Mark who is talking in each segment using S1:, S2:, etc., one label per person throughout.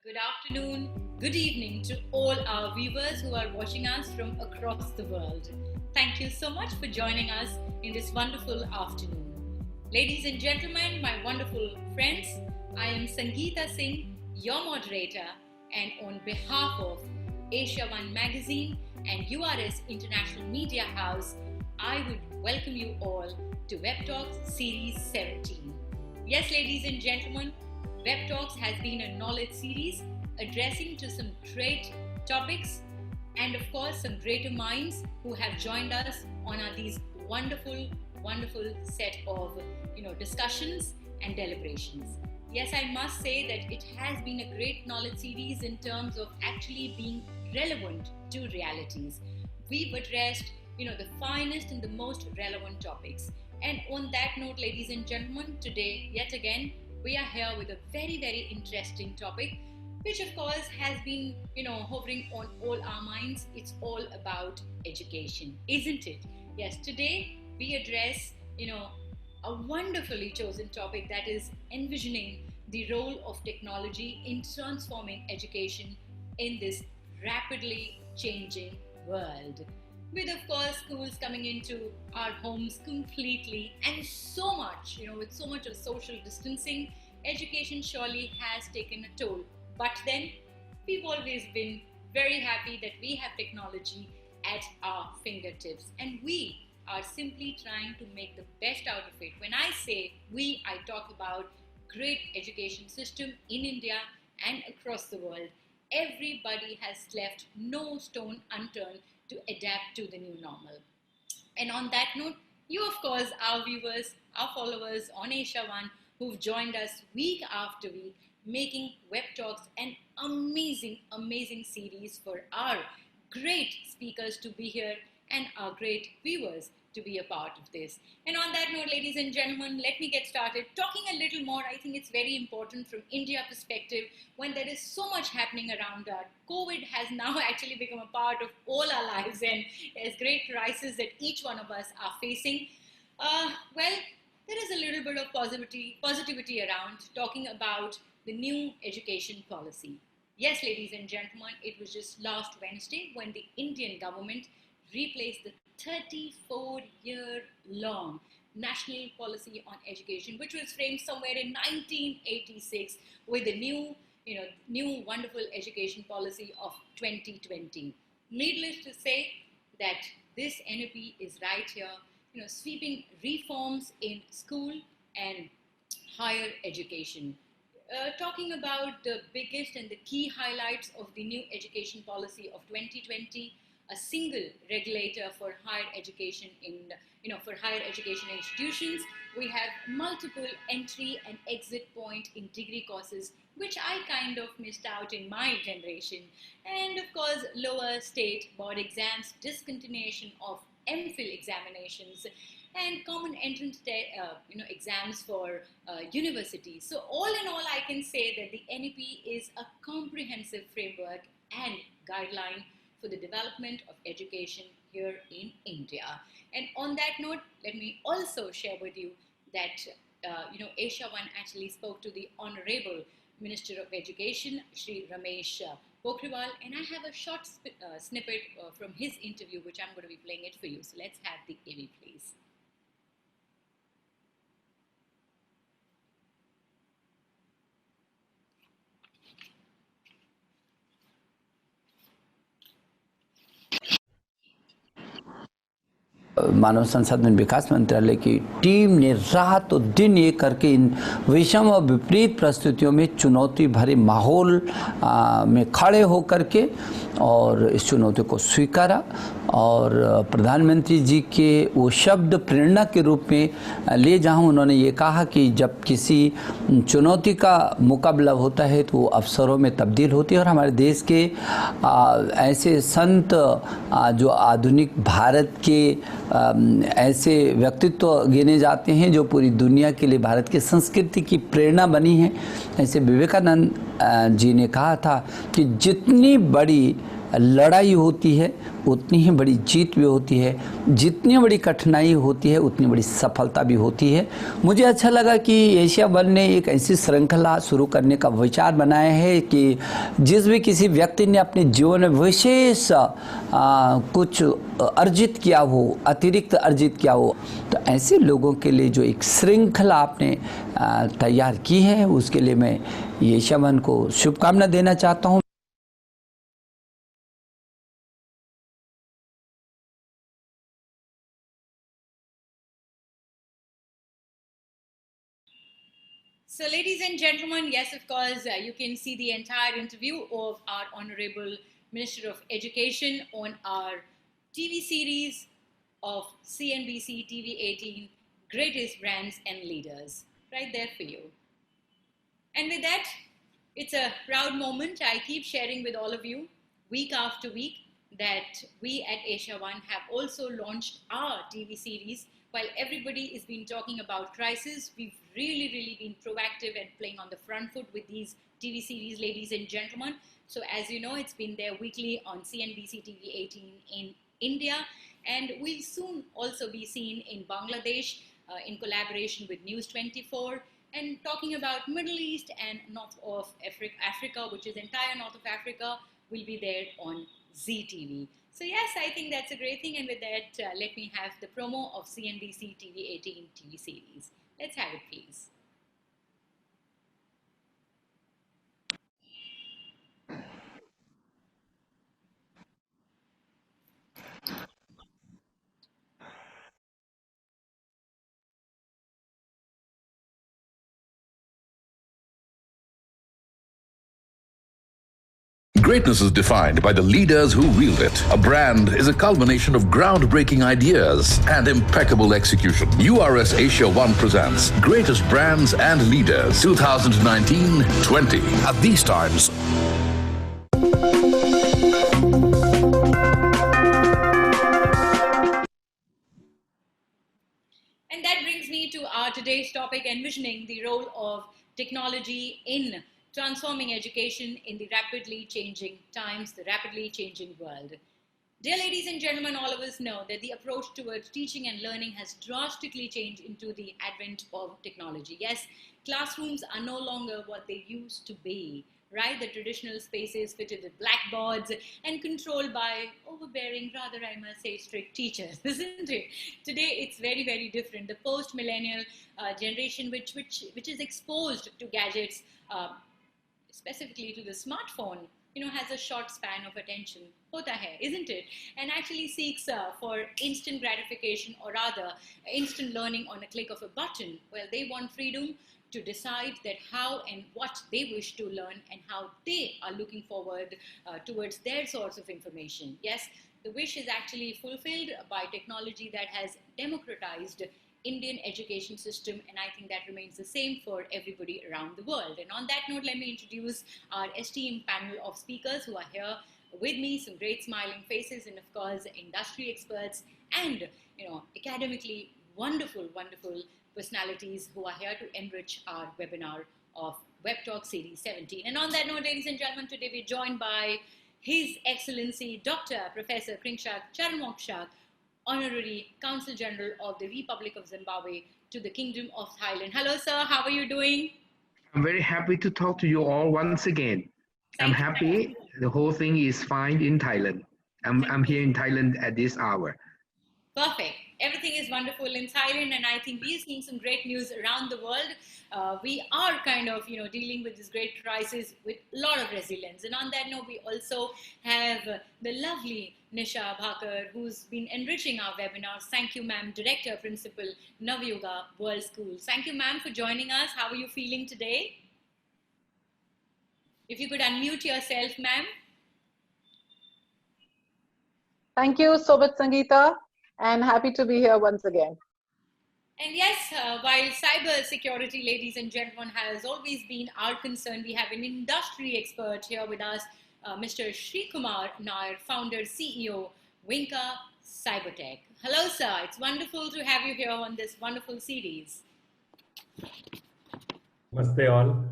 S1: good afternoon, good evening to all our viewers who are watching us from across the world. Thank you so much for joining us in this wonderful afternoon. Ladies and gentlemen, my wonderful friends, I am Sangita Singh, your moderator, and on behalf of AsiaOne magazine and URS International Media House, I would welcome you all to WebTalks Series 17. Yes, ladies and gentlemen, WebTalks has been a knowledge series addressing to some great topics and of course some greater minds who have joined us on these wonderful set of discussions and deliberations. Yes, I must say that it has been a great knowledge series in terms of actually being relevant to realities. We've addressed the finest and the most relevant topics. And on that note, ladies and gentlemen, today yet again we are here with a very interesting topic, which of course has been hovering on all our minds. It's all about education, isn't it? Yes, today we address a wonderfully chosen topic, that is envisioning the role of technology in transforming education in this rapidly changing world. With of course schools coming into our homes completely and so much, with so much of social distancing, education surely has taken a toll. But then we've always been very happy that we have technology at our fingertips and we are simply trying to make the best out of it. When I say we, I talk about great education system in India and across the world. Everybody has left no stone unturned to adapt to the new normal. And on that note, you of course, our viewers, our followers on AsiaOne who've joined us week after week, making WebTalks an amazing series for our great speakers to be here and our great viewers to be a part of this. And on that note, ladies and gentlemen, let me get started talking a little more. I think it's very important from India perspective when there is so much happening around us. COVID has now actually become a part of all our lives and there's great crisis that each one of us are facing. Well, there is a little bit of positivity around talking about the new education policy. Yes, ladies and gentlemen, it was just last Wednesday when the Indian government replaced the 34-year-long national policy on education, which was framed somewhere in 1986 with the new wonderful education policy of 2020. Needless to say that this NEP is right here, sweeping reforms in school and higher education. Talking about the biggest and the key highlights of the new education policy of 2020, a single regulator for higher education for higher education institutions. We have multiple entry and exit point in degree courses, which I kind of missed out in my generation. And of course, lower state board exams, discontinuation of MPhil examinations, and common entrance exams for universities. So all in all, I can say that the NEP is a comprehensive framework and guideline for the development of education here in India. And on that note, let me also share with you that AsiaOne actually spoke to the Honorable Minister of Education, Shri Ramesh Pokriwal, and I have a short snippet from his interview, which I'm going to be playing it for you. So let's have the AV, please.
S2: मानव संसाधन विकास मंत्रालय की team ने रात और दिन ये करके इन विषम और विपरीत परिस्थितियों में चुनौती भरे माहौल में खड़े होकर के और इस चुनौती को स्वीकारा और प्रधानमंत्री जी के वो शब्द प्रेरणा के रूप में ले जाऊँ। उन्होंने ये कहा कि जब किसी चुनौती का मुकाबला होता है तो वो अवसरों में तब्दील होती है और हमारे देश के ऐसे संत जो आधुनिक भारत के ऐसे व्यक्तित्व गिने जाते हैं जो पूरी दुनिया के लिए भारत की संस्कृति की प्रेरणा बनी है। ऐसे विवेकानंद जी ने कहा था कि जितनी बड़ी लड़ाई होती है उतनी ही बड़ी जीत भी होती है, जितनी बड़ी कठिनाई होती है उतनी बड़ी सफलता भी होती है। मुझे अच्छा लगा कि AsiaOne ने एक ऐसी श्रृंखला शुरू करने का विचार बनाया है कि जिस भी किसी व्यक्ति ने अपने जीवन में विशेष कुछ अर्जित किया हो, अतिरिक्त अर्जित किया हो, तो ऐसे लोगों के लिए जो एक श्रृंखला आपने तैयार की है, उसके लिए मैं AsiaOne को शुभकामना देना चाहता हूँ।
S1: So, ladies and gentlemen, yes, of course, you can see the entire interview of our Honorable Minister of Education on our TV series of CNBC TV 18, Greatest Brands and Leaders, right there for you. And with that, it's a proud moment. I keep sharing with all of you week after week that we at AsiaOne have also launched our TV series. While everybody has been talking about crisis, we've really been proactive and playing on the front foot with these TV series, ladies and gentlemen. So as you know, it's been there weekly on CNBC TV 18 in India, and we'll soon also be seen in Bangladesh in collaboration with News 24, and talking about Middle East and North of Africa, which is entire North of Africa, will be there on ZTV. So yes, I think that's a great thing. And with that, let me have the promo of CNBC TV 18 TV series. Let's have it, please.
S3: Greatness is defined by the leaders who wield it. A brand is a culmination of groundbreaking ideas and impeccable execution. URS AsiaOne presents Greatest Brands and Leaders 2019-20. At these times,
S1: And that brings me to our today's topic, envisioning the role of technology in transforming education in the rapidly changing times, the rapidly changing world. Dear ladies and gentlemen, all of us know that the approach towards teaching and learning has drastically changed into the advent of technology. Yes, classrooms are no longer what they used to be, right? The traditional spaces fitted with blackboards and controlled by overbearing, rather I must say strict teachers, isn't it? Today it's very different. The post-millennial generation which is exposed to gadgets, specifically to the smartphone, has a short span of attention, hota hai, isn't it? And actually seeks for instant gratification, or rather instant learning on a click of a button. Well, they want freedom to decide that how and what they wish to learn and how they are looking forward towards their source of information. Yes, the wish is actually fulfilled by technology that has democratized Indian education system, and I think that remains the same for everybody around the world. And on that note, let me introduce our esteemed panel of speakers who are here with me, some great smiling faces, and of course industry experts and academically wonderful personalities who are here to enrich our webinar of WebTalk Series 17. And on that note, ladies and gentlemen, today we're joined by His Excellency Dr. Professor Kriengsak Chareonwongsak, Honorary Consul General of the Republic of Zimbabwe to the Kingdom of Thailand. Hello, sir. How are you doing?
S4: I'm very happy to talk to you all once again. I'm happy. The whole thing is fine in Thailand. I'm here in Thailand at this hour.
S1: Perfect. Everything is wonderful in Thailand, and I think we're seeing some great news around the world. We are kind of, dealing with this great crisis with a lot of resilience. And on that note, we also have the lovely Nisha, Bhakar, who's been enriching our webinars. Thank you, ma'am. Director, Principal, Navayuga World Schools. Thank you, ma'am, for joining us. How are you feeling today? If you could unmute yourself, ma'am.
S5: Thank you so much, Sangita, and happy to be here once again.
S1: And yes, while cyber security, ladies and gentlemen, has always been our concern, we have an industry expert here with us, Mr. Shreekumar Nair, founder, CEO, Vinca Cybertech. Hello, sir. It's wonderful to have you here on this wonderful series.
S6: Namaste all.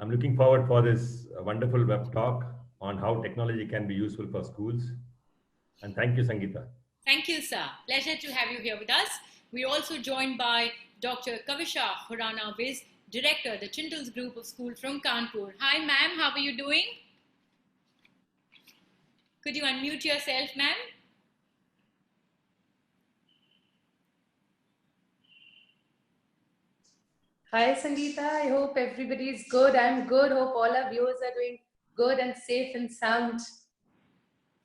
S6: I'm looking forward for this wonderful web talk on how technology can be useful for schools. And thank you, Sangita.
S1: Thank you, sir. Pleasure to have you here with us. We're also joined by Dr. Kavisha Khurana, Viz, Director, the Chintels Group of School from Kanpur. Hi, ma'am. How are you doing? Could you unmute yourself, ma'am?
S7: Hi, Sangita. I hope everybody is good. I'm good. Hope all our viewers are doing good and safe and sound.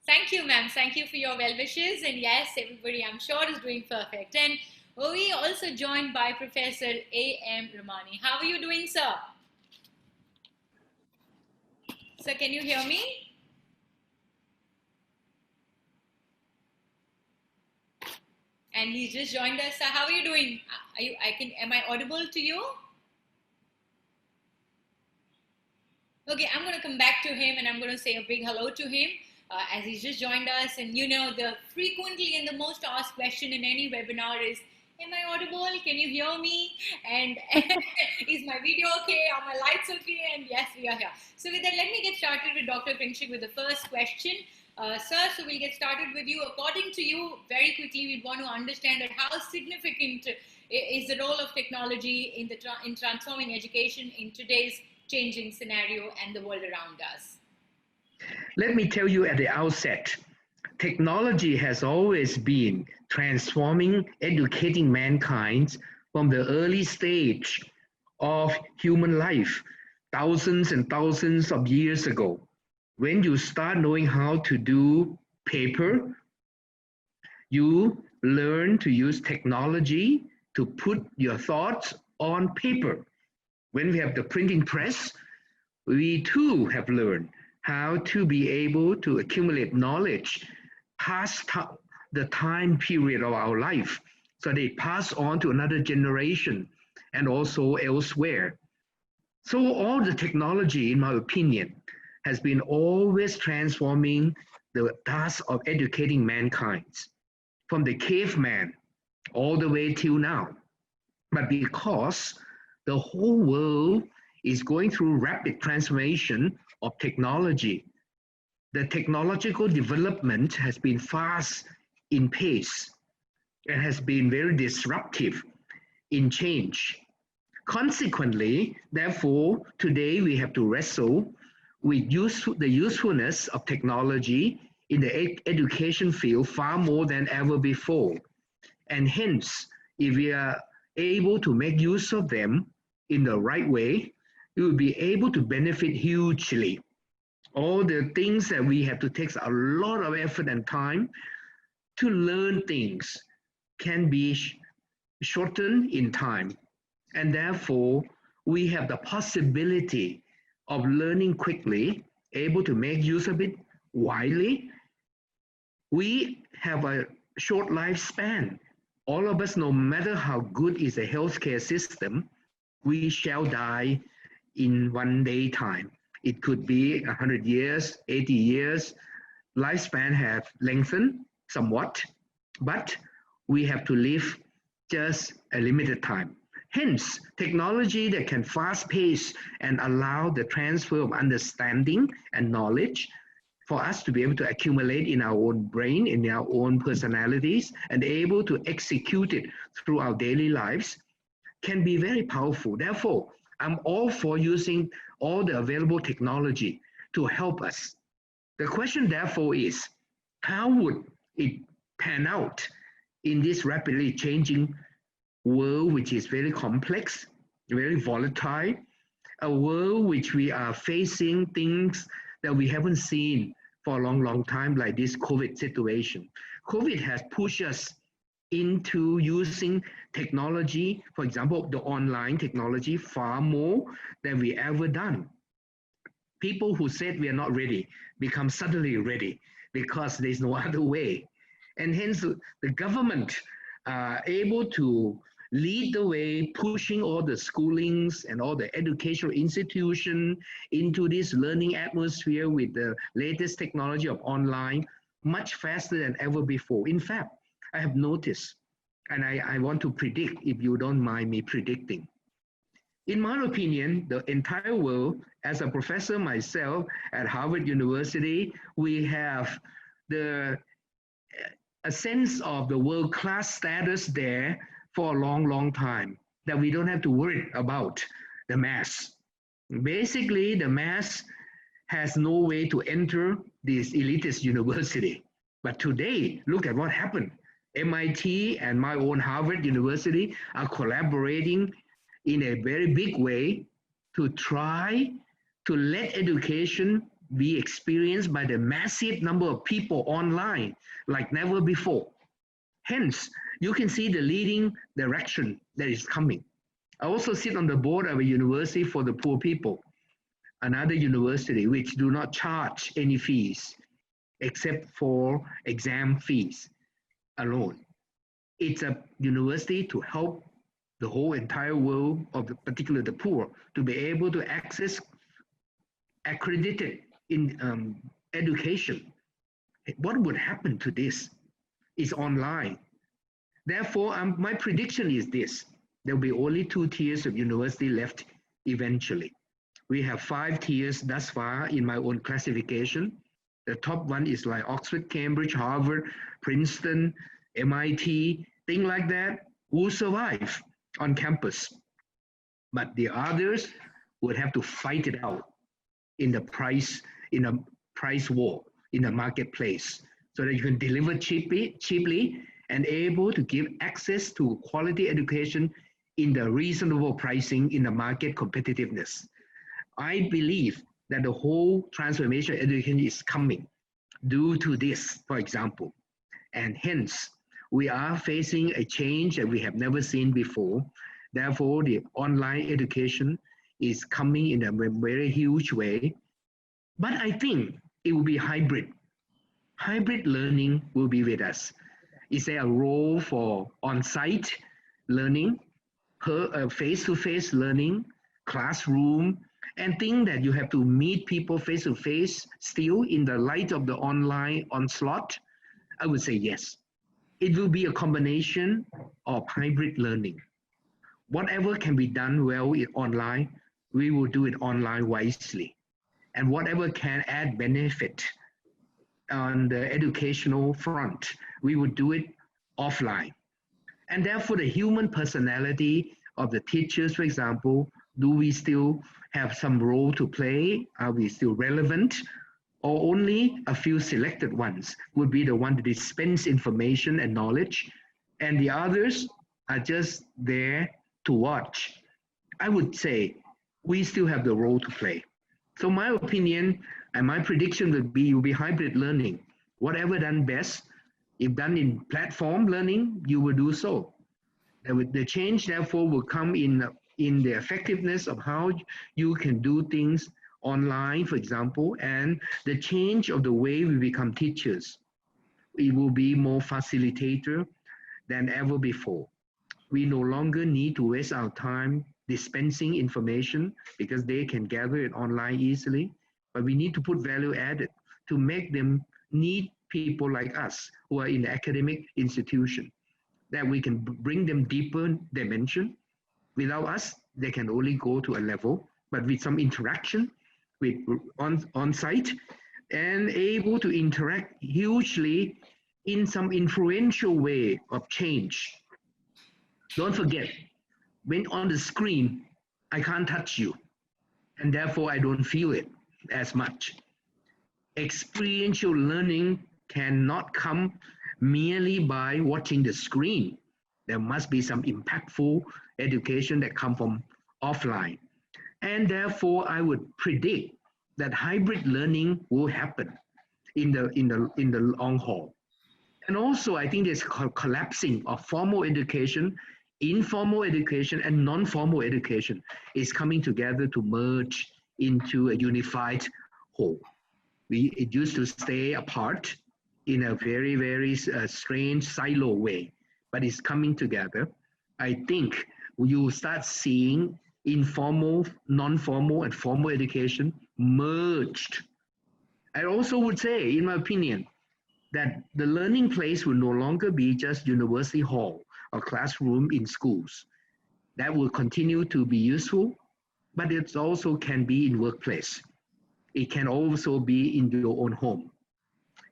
S1: Thank you, ma'am. Thank you for your well wishes. And yes, everybody, I'm sure, is doing perfect. And we also joined by Professor A.M. Rawani. How are you doing, sir? Sir, can you hear me? And he's just joined us. Sir, how are you doing? Am I audible to you? Okay, I'm going to come back to him and I'm going to say a big hello to him as he's just joined us. And you know, the frequently and the most asked question in any webinar is, am I audible? Can you hear me? And is my video okay? Are my lights okay? And yes, we are here. So with that, let me get started with Dr. Kriengsak with the first question. Sir, so we'll get started with you. According to you, very quickly, we want to understand that how significant is the role of technology in transforming education in today's changing scenario and the world around us?
S4: Let me tell you at the outset, technology has always been transforming, educating mankind from the early stage of human life, thousands and thousands of years ago. When you start knowing how to do paper, you learn to use technology to put your thoughts on paper. When we have the printing press, we too have learned how to be able to accumulate knowledge past the time period of our life. So they pass on to another generation and also elsewhere. So all the technology, in my opinion, has been always transforming the task of educating mankind from the caveman all the way till now. But because the whole world is going through rapid transformation of technology, the technological development has been fast in pace and has been very disruptive in change. Consequently, therefore, today we have to wrestle with the usefulness of technology in the education field far more than ever before. And hence, if we are able to make use of them in the right way, we will be able to benefit hugely. All the things that we have to take a lot of effort and time to learn things can be shortened in time. And therefore, we have the possibility of learning quickly, able to make use of it widely. We have a short lifespan. All of us, no matter how good is the healthcare system, we shall die in one day time. It could be 100 years, 80 years. Lifespan have lengthened somewhat, but we have to live just a limited time. Hence, technology that can fast pace and allow the transfer of understanding and knowledge for us to be able to accumulate in our own brain, in our own personalities, and able to execute it through our daily lives can be very powerful. Therefore, I'm all for using all the available technology to help us. The question, therefore, is how would it pan out in this rapidly changing world, which is very complex, very volatile, a world which we are facing things that we haven't seen for a long, long time, like this COVID situation. COVID has pushed us into using technology, for example, the online technology, far more than we ever done. People who said we are not ready become suddenly ready because there's no other way. And hence the government are able to lead the way, pushing all the schoolings and all the educational institution into this learning atmosphere with the latest technology of online much faster than ever before. In fact, I have noticed, and I want to predict, if you don't mind me predicting, In my opinion, the entire world, as a professor myself at Harvard University, we have a sense of the world-class status there for a long, long time, that we don't have to worry about the mass. Basically, the mass has no way to enter this elitist university. But today, look at what happened. MIT and my own Harvard University are collaborating in a very big way to try to let education be experienced by the massive number of people online like never before. Hence, you can see the leading direction that is coming. I also sit on the board of a university for the poor people, another university which do not charge any fees except for exam fees alone. It's a university to help the whole entire world, of the, particularly the poor, to be able to access accredited in education. What would happen to this? It's online. Therefore, my prediction is this: there will be only 2 tiers of university left eventually. We have 5 tiers thus far in my own classification. The top one is like Oxford, Cambridge, Harvard, Princeton, MIT, things like that will survive on campus. But the others would have to fight it out in a price war, in the marketplace, so that you can deliver cheaply and able to give access to quality education in the reasonable pricing in the market competitiveness. I believe that the whole transformation of education is coming due to this, for example. And hence, we are facing a change that we have never seen before. Therefore, the online education is coming in a very huge way. But I think it will be hybrid. Hybrid learning will be with us. Is there a role for on-site learning, face-to-face learning, classroom, and think that you have to meet people face-to-face still in the light of the online onslaught? I would say yes. It will be a combination of hybrid learning. Whatever can be done well online, we will do it online wisely. And whatever can add benefit on the educational front, we would do it offline. And therefore, the human personality of the teachers, for example, do we still have some role to play? Are we still relevant? Or only a few selected ones would be the one to dispense information and knowledge, and the others are just there to watch? I would say we still have the role to play. So my opinion and my prediction would be, will be hybrid learning. Whatever done best, if done in platform learning, you will do so. The change, therefore, will come in the effectiveness of how you can do things online, for example, and the change of the way we become teachers. It will be more facilitator than ever before. We no longer need to waste our time dispensing information because they can gather it online easily, but we need to put value added to make them need people like us who are in the academic institution, that we can bring them deeper dimension. Without us, they can only go to a level, but with some interaction with on-site and able to interact hugely in some influential way of change. Don't forget, when on the screen, I can't touch you, and therefore I don't feel it as much. Experiential learning cannot come merely by watching the screen. There must be some impactful education that come from offline. And therefore, I would predict that hybrid learning will happen in the long haul. And also, I think there's collapsing of formal education, informal education, and non-formal education is coming together to merge into a unified whole. It used to stay apart in a very, very strange silo way, but it's coming together. I think you will start seeing informal, non-formal, and formal education merged. I also would say, in my opinion, that the learning place will no longer be just university hall or classroom in schools. that will continue to be useful, but it also can be in workplace. It can also be in your own home.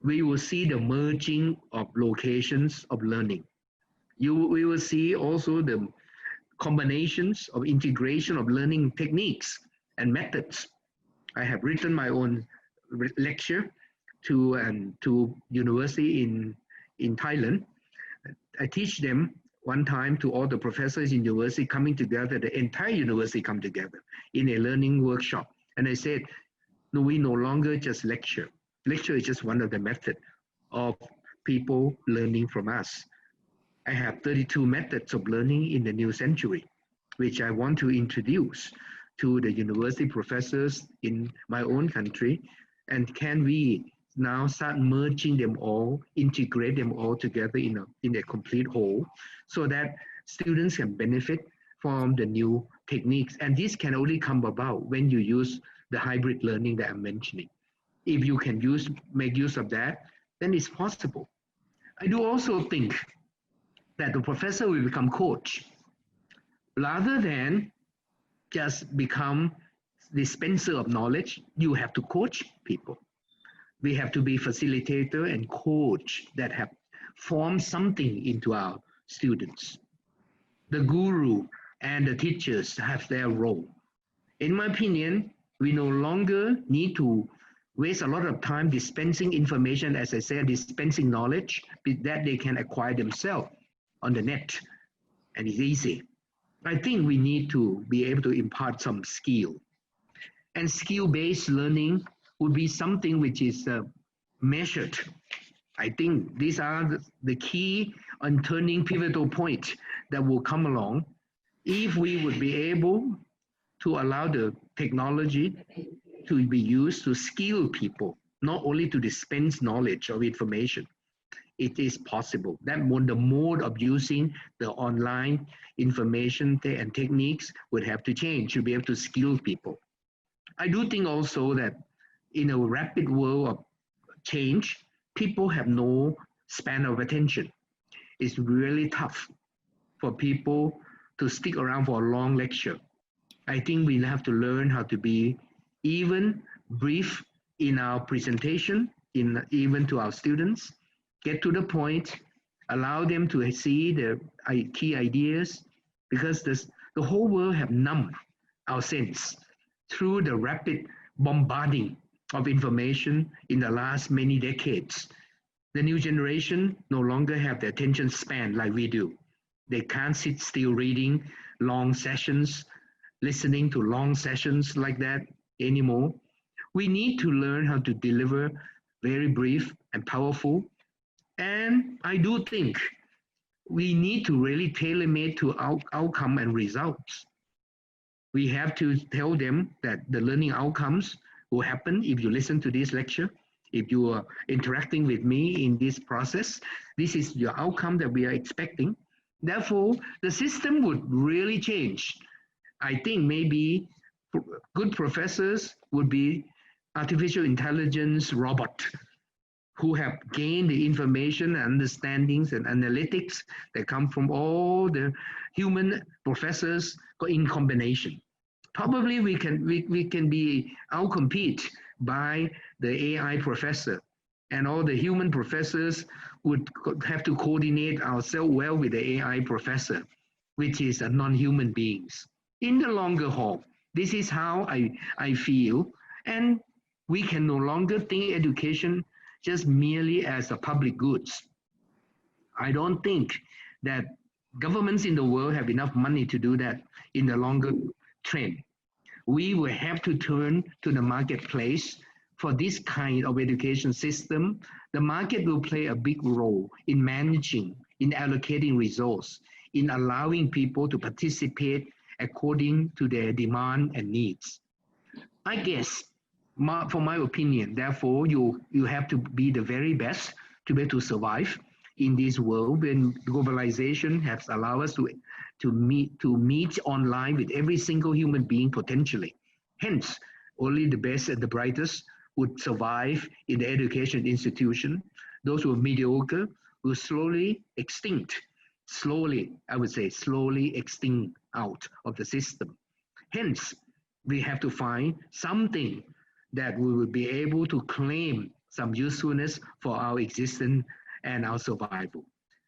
S4: We will see the merging of locations of learning. We will see also the combinations of integration of learning techniques and methods. I have written my own lecture to university in Thailand. I teach them one time to all the professors in university coming together, the entire university come together in a learning workshop. And I said, no, we no longer just lecture. Lecture is just one of the methods of people learning from us. I have 32 methods of learning in the new century, which I want to introduce to the university professors in my own country. And can we now start merging them all, integrate them all together in a complete whole, so that students can benefit from the new techniques. And this can only come about when you use the hybrid learning that I'm mentioning. If you can make use of that, then it's possible. I do also think that the professor will become coach rather than just become dispenser of knowledge. You have to coach people. We have to be facilitator and coach that have formed something into our students. The guru and the teachers have their role. In my opinion, we no longer need to waste a lot of time dispensing information, as I said, dispensing knowledge that they can acquire themselves on the net, and it's easy. I think we need to be able to impart some skill. And skill-based learning would be something which is measured. I think these are the key and turning pivotal point that will come along if we would be able to allow the technology to be used to skill people, not only to dispense knowledge or information. It is possible. The mode of using the online information and techniques would have to change to be able to skill people. I do think also that in a rapid world of change, people have no span of attention. It's really tough for people to stick around for a long lecture. I think we have to learn how to be even brief in our presentation, even to our students, get to the point, allow them to see the key ideas, because the whole world have numbed our sense through the rapid bombarding of information in the last many decades. The new generation no longer have the attention span like we do. They can't sit still reading long sessions, listening to long sessions like that anymore. We need to learn how to deliver very brief and powerful. And I do think we need to really tailor-made to outcome and results. We have to tell them that the learning outcomes will happen if you listen to this lecture, if you are interacting with me in this process. This is your outcome that we are expecting. Therefore, the system would really change. I think maybe good professors would be artificial intelligence robot who have gained the information, understandings, and analytics that come from all the human professors in combination. Probably we can be outcompete by the AI professor, and all the human professors would have to coordinate ourselves well with the AI professor, which is a non-human beings. In the longer haul, this is how I feel, and we can no longer think education just merely as a public goods. I don't think that governments in the world have enough money to do that in the longer trend. We will have to turn to the marketplace for this kind of education system. The market will play a big role in managing, in allocating resources, in allowing people to participate according to their demand and needs. I guess, for my opinion, therefore, you have to be the very best to be able to survive in this world when globalization has allowed us to meet online with every single human being potentially. Hence, only the best and the brightest would survive in the education institution. Those who are mediocre will slowly extinct. Slowly, I would say, slowly extinct out of the system. Hence, we have to find something that we will be able to claim some usefulness for our existence and our survival.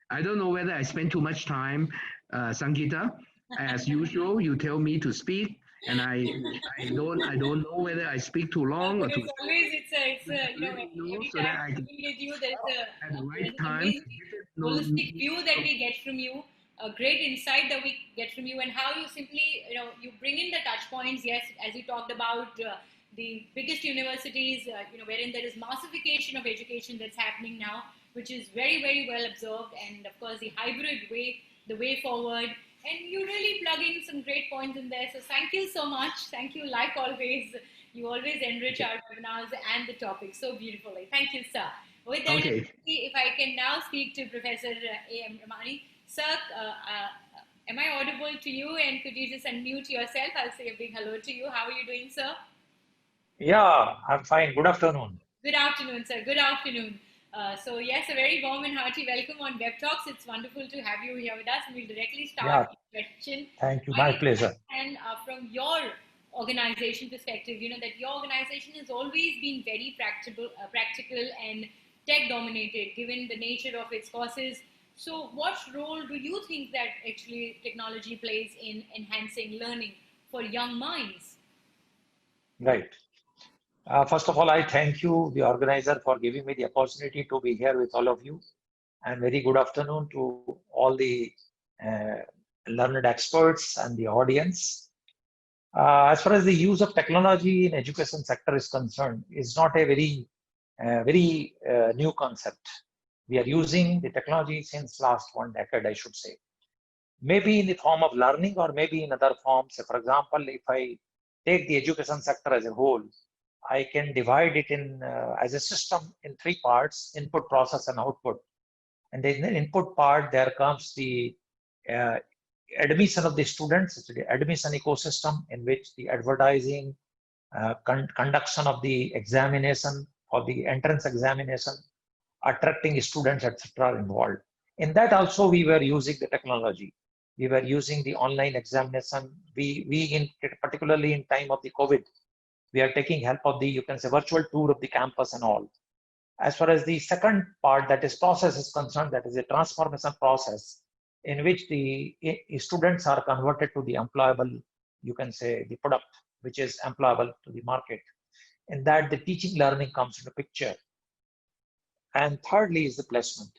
S4: I don't know whether I spend too much time, Sangita. As usual, you tell me to speak, and I don't know whether I speak too long or too.
S1: It's always it's a you know every
S4: So
S1: time
S4: that I can
S1: speaking with you
S4: at the
S1: there's
S4: right
S1: an
S4: time
S1: amazing holistic view that we get from you, a great insight that we get from you, and how you simply you bring in the touch points. Yes, as you talked about the biggest universities, wherein there is massification of education that's happening now, which is very, very well observed, and of course the hybrid way, the way forward. And you really plug in some great points in there. So thank you so much. Thank you, like always. You always enrich our webinars and the topic so beautifully. Thank you, sir. With that,
S4: Okay.
S1: let's see if I can now speak to Professor A.M. Rawani. Sir, am I audible to you? And could you just unmute yourself? I'll say a big hello to you. How are you doing, sir?
S8: Yeah, I'm fine. Good afternoon.
S1: Good afternoon, sir. Good afternoon. So yes, a very warm and hearty welcome on WebTalks. It's wonderful to have you here with us, and we'll directly start with the question.
S8: Thank you. My pleasure.
S1: And from your organization perspective, that your organization has always been very practical and tech dominated, given the nature of its courses. So what role do you think that actually technology plays in enhancing learning for young minds?
S8: Right. First of all, I thank you, the organizer, for giving me the opportunity to be here with all of you. And very good afternoon to all the learned experts and the audience. As far as the use of technology in education sector is concerned, it's not a very new concept. We are using the technology since last 1 decade, I should say. Maybe in the form of learning or maybe in other forms. For example, if I take the education sector as a whole, I can divide it in as a system in 3 parts: input, process, and output. And in the input part, there comes the admission of the students, the admission ecosystem in which the advertising, conduction of the examination or the entrance examination, attracting students, etc. are involved. In that also, we were using the technology. We were using the online examination. Particularly in time of the COVID, we are taking help of the, you can say, virtual tour of the campus and all. As far as the second part, that is process, is concerned, that is a transformation process in which the students are converted to the employable, you can say, the product, which is employable to the market. In that, the teaching learning comes into picture. And thirdly is the placement.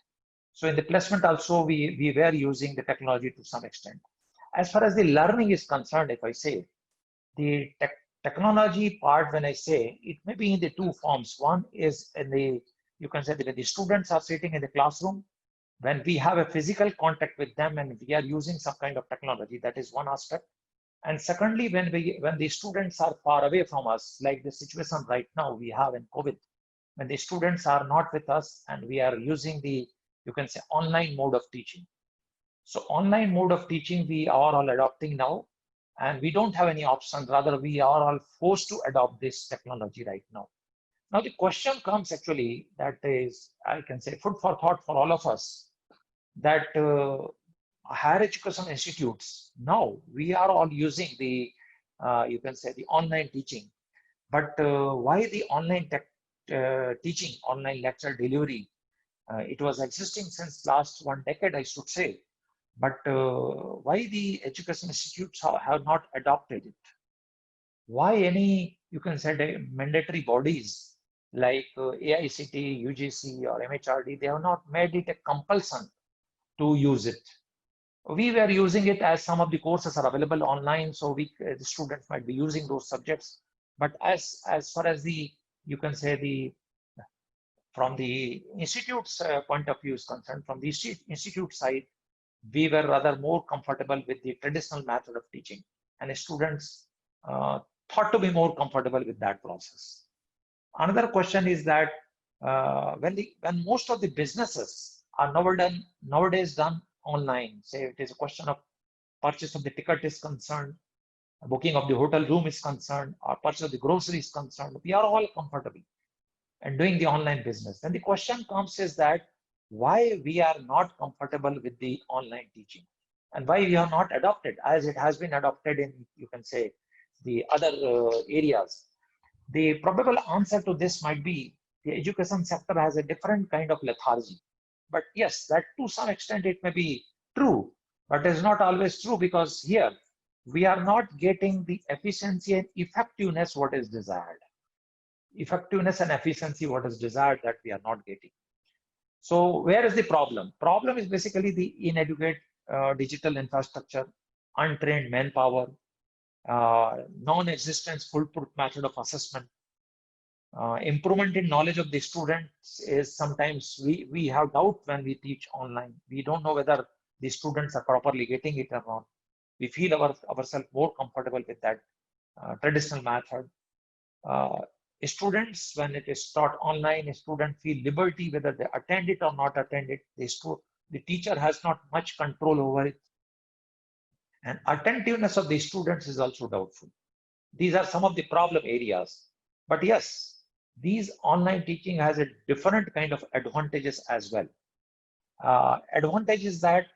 S8: So in the placement also, we were using the technology to some extent. As far as the learning is concerned, if I say, the technology part, when I say, it may be in the 2 forms. One is in the, you can say, that the students are sitting in the classroom, when we have a physical contact with them and we are using some kind of technology, that is one aspect. And secondly, when the students are far away from us, like the situation right now we have in COVID, when the students are not with us and we are using the, you can say, online mode of teaching. So online mode of teaching, we are all adopting now, and we don't have any option. Rather, we are all forced to adopt this technology right now. Now, the question comes actually, that is, I can say, food for thought for all of us, that higher education institutes, now we are all using the, you can say, the online teaching. But why the online teaching, online lecture delivery? It was existing since last 1 decade, I should say. But why the education institutes have not adopted it? Why any, you can say, mandatory bodies like AICT, UGC, or MHRD, they have not made it a compulsion to use it? We were using it as some of the courses are available online, so the students might be using those subjects. But as far as the, you can say, from the institute's point of view is concerned, from the institute side, we were rather more comfortable with the traditional method of teaching, and students thought to be more comfortable with that process. Another question is that when most of the businesses are nowadays done online, say it is a question of purchase of the ticket is concerned, booking of the hotel room is concerned, or purchase of the grocery is concerned, we are all comfortable and doing the online business. Then the question comes is that why we are not comfortable with the online teaching? and why we have not adopted as it has been adopted in, you can say, the other areas. The probable answer to this might be the education sector has a different kind of lethargy. But yes, that to some extent it may be true, but it's not always true, because here we are not getting the efficiency and effectiveness what is desired. Effectiveness and efficiency what is desired, that we are not getting. So where is the problem? Problem is basically the inadequate digital infrastructure, untrained manpower, non-existence foolproof method of assessment. Improvement in knowledge of the students is sometimes we have doubt when we teach online. We don't know whether the students are properly getting it or not. We feel ourselves more comfortable with that traditional method. Students, when it is taught online, students feel liberty whether they attend it or not attend it. The teacher has not much control over it. And attentiveness of the students is also doubtful. These are some of the problem areas. But yes, these online teaching has a different kind of advantages as well. Advantage is that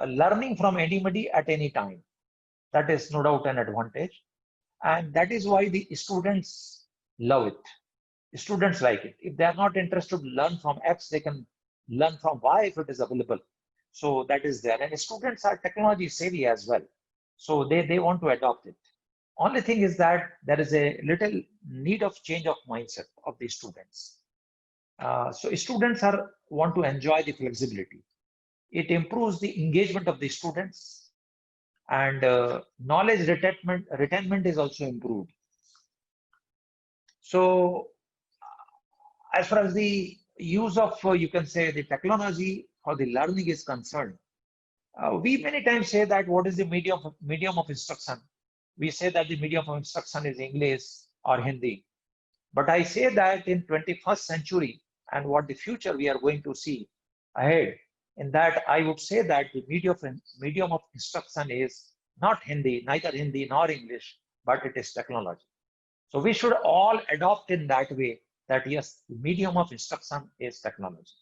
S8: learning from anybody at any time. That is no doubt an advantage. And that is why the students love it. Students like it. If they are not interested to learn from X, they can learn from Y if it is available. So that is there. And students are technology savvy as well. So they want to adopt it. Only thing is that there is a little need of change of mindset of the students. So students want to enjoy the flexibility. It improves the engagement of the students, and knowledge retention is also improved. So as far as the use of, you can say, the technology for the learning is concerned, we many times say that what is the medium of instruction? We say that the medium of instruction is English or Hindi. But I say that in 21st century and what the future we are going to see ahead, in that I would say that the medium of instruction is not Hindi, neither Hindi nor English, but it is technology. So we should all adopt in that way that yes, the medium of instruction is technology.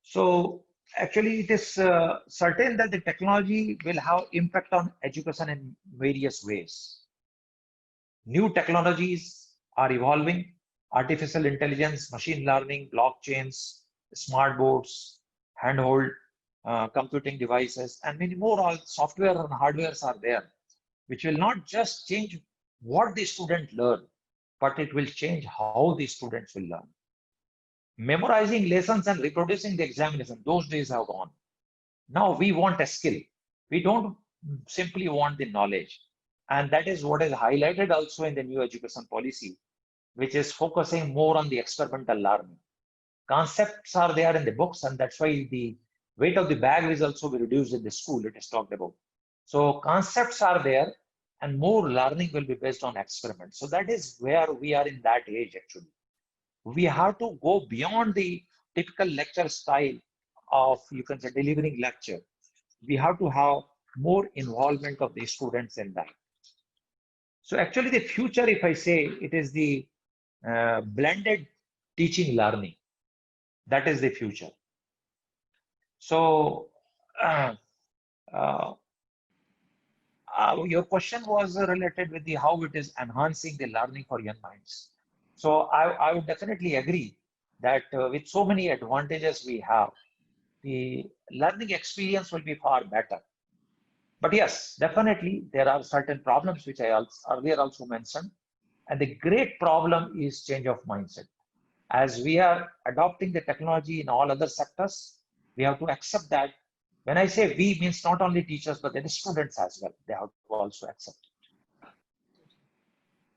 S8: So actually it is certain that the technology will have impact on education in various ways. New technologies are evolving: artificial intelligence, machine learning, blockchains, smart boards, handheld computing devices, and many more. All software and hardwares are there, which will not just change what the student learn, but it will change how the students will learn. Memorizing lessons and reproducing the examination, those days have gone. Now we want a skill. We don't simply want the knowledge. And that is what is highlighted also in the new education policy, which is focusing more on the experimental learning. Concepts are there in the books, and that's why the weight of the bag is also reduced in the school, it is talked about. So concepts are there, and more learning will be based on experiments. So that is where we are in that age actually. We have to go beyond the typical lecture style of, you can say, delivering lecture. We have to have more involvement of the students in that. So actually the future, if I say, it is the blended teaching learning. That is the future. So your question was related with the how it is enhancing the learning for young minds. So I would definitely agree that with so many advantages we have, the learning experience will be far better. But yes, definitely there are certain problems which I earlier also mentioned. And the great problem is change of mindset. As we are adopting the technology in all other sectors, we have to accept that. When I say we, means not only teachers, but the students as well. They have to also accept it.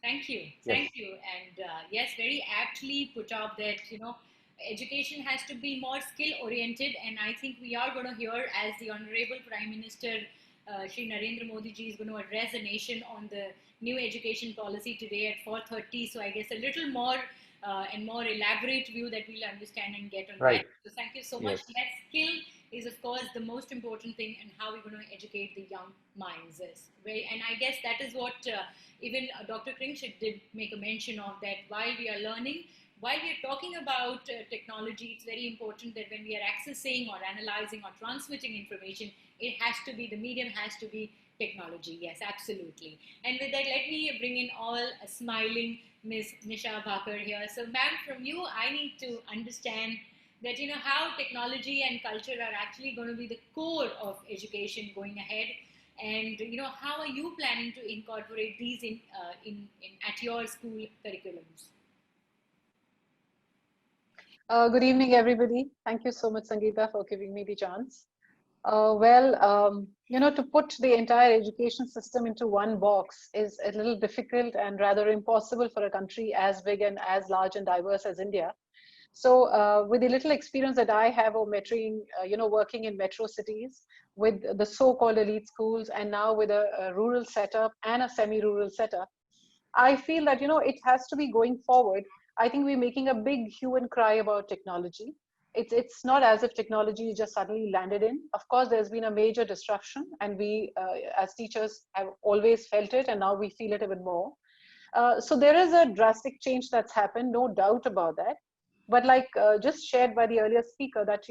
S1: Thank you.
S8: Yes.
S1: Thank you. And yes, very aptly put up that, education has to be more skill oriented. And I think we are going to hear, as the Honorable Prime Minister, Shri Narendra Modi ji, is going to address the nation on the new education policy today at 4:30. So I guess a little more and more elaborate view that we'll understand and get on
S8: right.
S1: that. So thank you so much. Yes, skill is of course the most important thing, and how we're going to educate the young minds is. And I guess that is what even Dr. Kriengsak did make a mention of, that while we are learning, while we are talking about technology, it's very important that when we are accessing or analyzing or transmitting information, it has to be, the medium has to be technology. Yes, absolutely. And with that, let me bring in all a smiling Ms. Nisha Bhakar here. So ma'am, from you, I need to understand that, how technology and culture are actually going to be the core of education going ahead. And, how are you planning to incorporate these in at your school curriculums?
S5: Good evening, everybody. Thank you so much, Sangita, for giving me the chance. To put the entire education system into one box is a little difficult and rather impossible for a country as big and as large and diverse as India. So with the little experience that I have of metroing, working in metro cities with the so-called elite schools, and now with a rural setup and a semi-rural setup, I feel that, it has to be going forward. I think we're making a big hue and cry about technology. It's not as if technology just suddenly landed in. Of course, there's been a major disruption, and we, as teachers, have always felt it, and now we feel it even more. So there is a drastic change that's happened, no doubt about that. But like just shared by the earlier speaker, that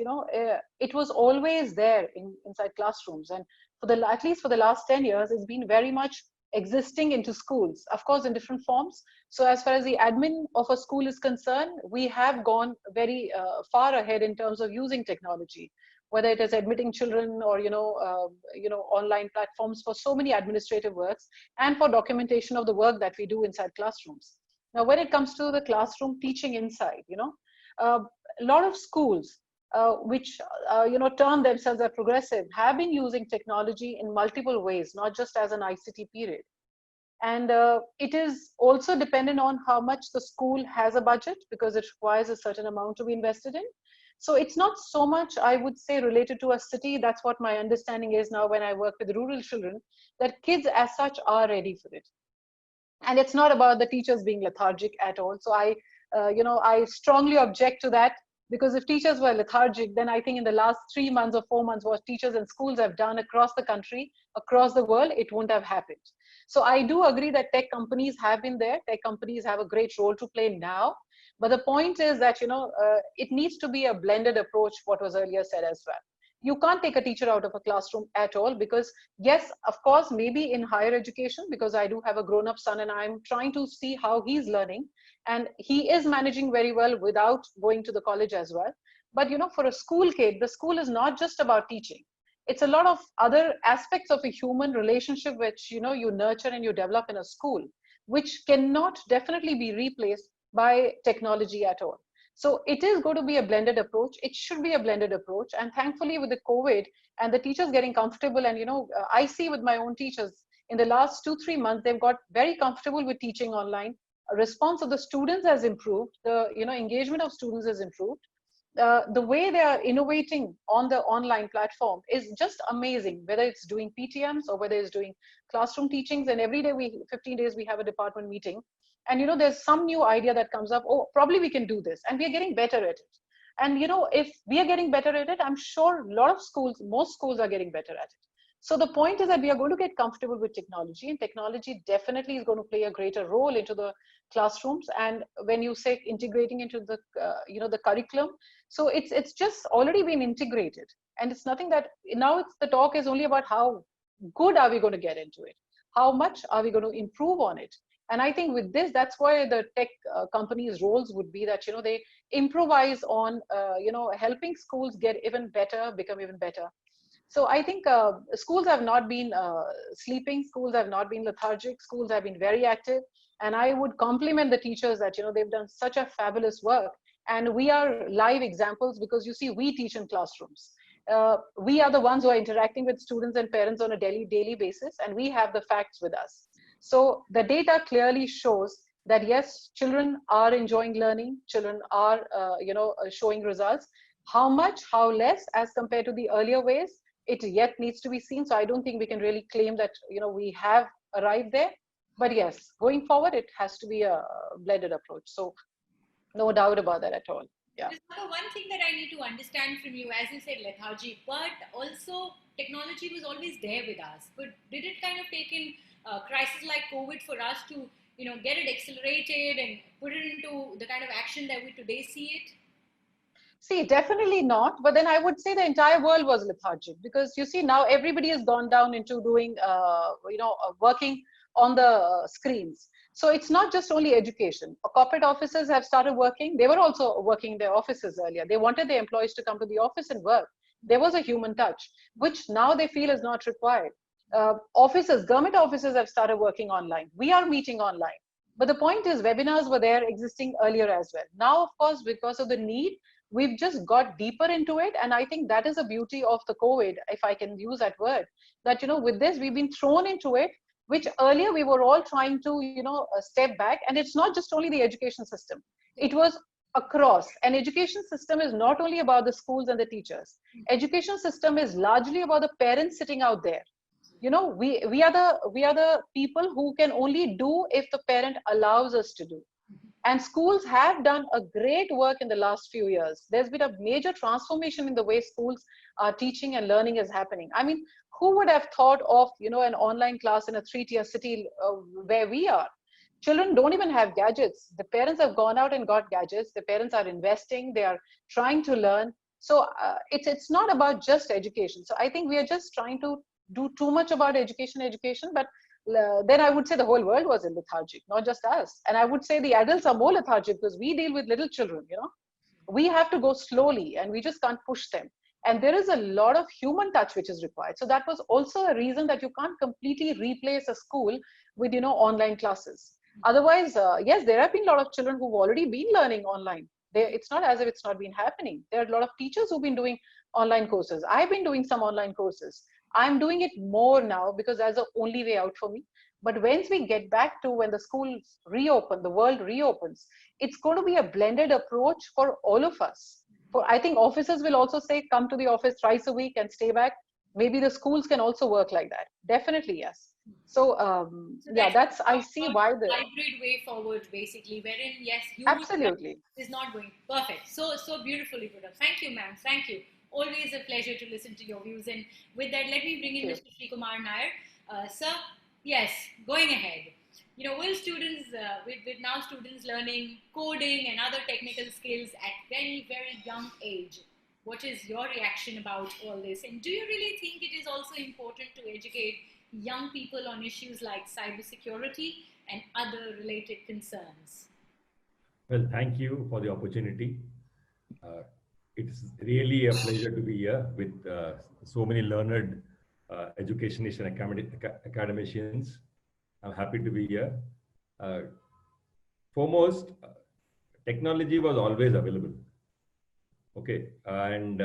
S5: it was always there inside classrooms, and at least for the last 10 years, it's been very much existing into schools, of course, in different forms. So as far as the admin of a school is concerned, we have gone very far ahead in terms of using technology, whether it is admitting children or online platforms for so many administrative works, and for documentation of the work that we do inside classrooms. Now, when it comes to the classroom teaching inside, a lot of schools which term themselves as progressive have been using technology in multiple ways, not just as an ICT period. And it is also dependent on how much the school has a budget, because it requires a certain amount to be invested in. So it's not so much, I would say, related to a city. That's what my understanding is now when I work with rural children, that kids as such are ready for it. And it's not about the teachers being lethargic at all. So I strongly object to that, because if teachers were lethargic, then I think in the last 3 months or 4 months, what teachers and schools have done across the country, across the world, it wouldn't have happened. So I do agree that tech companies have been there. Tech companies have a great role to play now. But the point is that, it needs to be a blended approach, what was earlier said as well. You can't take a teacher out of a classroom at all, because yes, of course, maybe in higher education, because I do have a grown-up son and I'm trying to see how he's learning, and he is managing very well without going to the college as well. But for a school kid, the school is not just about teaching. It's a lot of other aspects of a human relationship which you nurture and you develop in a school, which cannot definitely be replaced by technology at all. So it is going to be a blended approach. It should be a blended approach. And thankfully, with the COVID and the teachers getting comfortable, and I see with my own teachers in the last 2-3 months, they've got very comfortable with teaching online. A response of the students has improved. The engagement of students has improved. The way they are innovating on the online platform is just amazing, whether it's doing PTMs or whether it's doing classroom teachings. And every day 15 days, we have a department meeting. And there's some new idea that comes up. Oh, probably we can do this, and we are getting better at it. And if we are getting better at it, I'm sure a lot of schools, most schools are getting better at it. So the point is that we are going to get comfortable with technology, and technology definitely is going to play a greater role into the classrooms. And when you say integrating into the the curriculum, so it's just already been integrated, and it's nothing that now the talk is only about how good are we going to get into it, how much are we going to improve on it. And I think with this, that's why the tech companies' roles would be that they improvise on helping schools get even better, become even better. So I think schools have not been sleeping, schools have not been lethargic, schools have been very active. And I would compliment the teachers that they've done such a fabulous work. And we are live examples, because you see, we teach in classrooms. We are the ones who are interacting with students and parents on a daily basis, and we have the facts with us. So the data clearly shows that yes, children are enjoying learning, children are showing results. How much, how less as compared to the earlier ways, it yet needs to be seen. So I don't think we can really claim that we have arrived there. But yes, going forward, it has to be a blended approach. So no doubt about that at all. Yeah.
S1: So one thing that I need to understand from you, as you said, lethargy, but also technology was always there with us. But did it kind of take in crisis like COVID for us to get it accelerated and put it into the kind of action that we today see it?
S5: See, definitely not. But then I would say the entire world was lethargic, because you see now everybody has gone down into doing, working on the screens. So it's not just only education. Corporate offices have started working. They were also working in their offices earlier. They wanted their employees to come to the office and work. There was a human touch, which now they feel is not required. Offices, government offices have started working online. We are meeting online. But the point is, webinars were there existing earlier as well. Now, of course, because of the need, we've just got deeper into it. And I think that is the beauty of the COVID, if I can use that word, that, with this, we've been thrown into it, which earlier we were all trying to, step back. And it's not just only the education system. It was across. An education system is not only about the schools and the teachers. Education system is largely about the parents sitting out there. We are the people who can only do if the parent allows us to do. And schools have done a great work in the last few years. There's been a major transformation in the way schools are teaching and learning is happening. I mean, who would have thought of, an online class in a 3-tier city where we are? Children don't even have gadgets. The parents have gone out and got gadgets. The parents are investing. They are trying to learn. So it's not about just education. So I think we are just trying to do too much about education, but then I would say the whole world was in lethargic, not just us. And I would say the adults are more lethargic because we deal with little children, We have to go slowly and we just can't push them. And there is a lot of human touch which is required. So that was also a reason that you can't completely replace a school with, online classes. Otherwise, yes, there have been a lot of children who've already been learning online. It's not as if it's not been happening. There are a lot of teachers who've been doing online courses. I've been doing some online courses. I'm doing it more now because that's the only way out for me. But once we get back to when the schools reopen, the world reopens, it's going to be a blended approach for all of us. I think officers will also say, come to the office thrice a week and stay back. Maybe the schools can also work like that. Definitely, yes. So, I see why the
S1: hybrid way forward, basically, wherein, yes,
S5: absolutely
S1: is not going perfect. So beautifully put up. Thank you, ma'am. Thank you. Always a pleasure to listen to your views. And with that, let me bring in Mr. Shreekumar Nair. Sir, yes, going ahead. Will students, with now students learning coding and other technical skills at very, very young age, what is your reaction about all this? And do you really think it is also important to educate young people on issues like cybersecurity and other related concerns?
S6: Well, thank you for the opportunity. It's really a pleasure to be here with so many learned educationists and academicians. I'm happy to be here. Foremost, technology was always available. Okay, and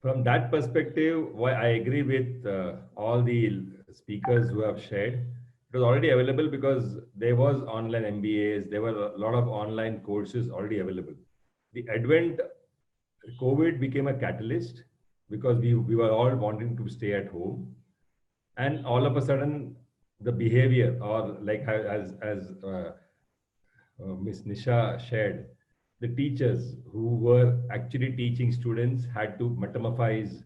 S6: from that perspective, why I agree with all the speakers who have shared. It was already available because there was online MBAs, there were a lot of online courses already available. The advent COVID became a catalyst because we were all wanting to stay at home, and all of a sudden the behavior, or like as Miss Nisha shared, the teachers who were actually teaching students had to metamorphose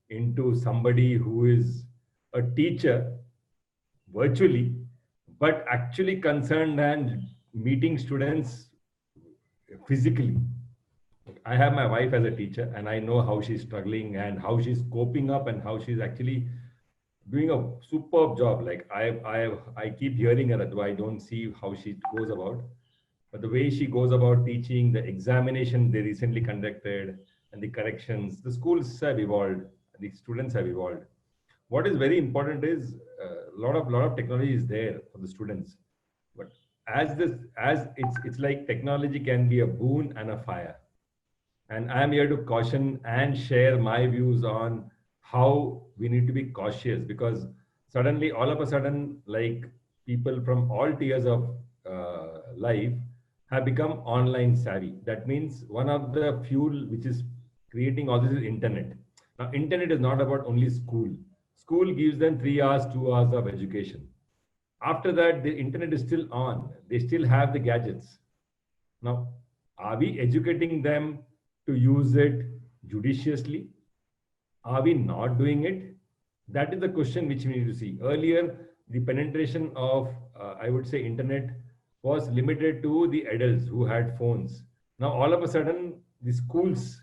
S6: into somebody who is a teacher virtually, but actually concerned and meeting students physically. I have my wife as a teacher and I know how she's struggling and how she's coping up and how she's actually doing a superb job. Like I keep hearing her, though I don't see how she goes about. But the way she goes about teaching, the examination they recently conducted, and the corrections, the schools have evolved, the students have evolved. What is very important is a lot of technology is there for the students. But it's like technology can be a boon and a fire. And I'm here to caution and share my views on how we need to be cautious, because suddenly, all of a sudden, like people from all tiers of life have become online savvy. That means one of the fuel which is creating all this is internet. Now, internet is not about only school. School gives them 3 hours, 2 hours of education. After that, the internet is still on. They still have the gadgets. Now, are we educating them to use it judiciously? Are we not doing it? That is the question which we need to see. Earlier, the penetration of, I would say, internet was limited to the adults who had phones. Now, all of a sudden, the schools,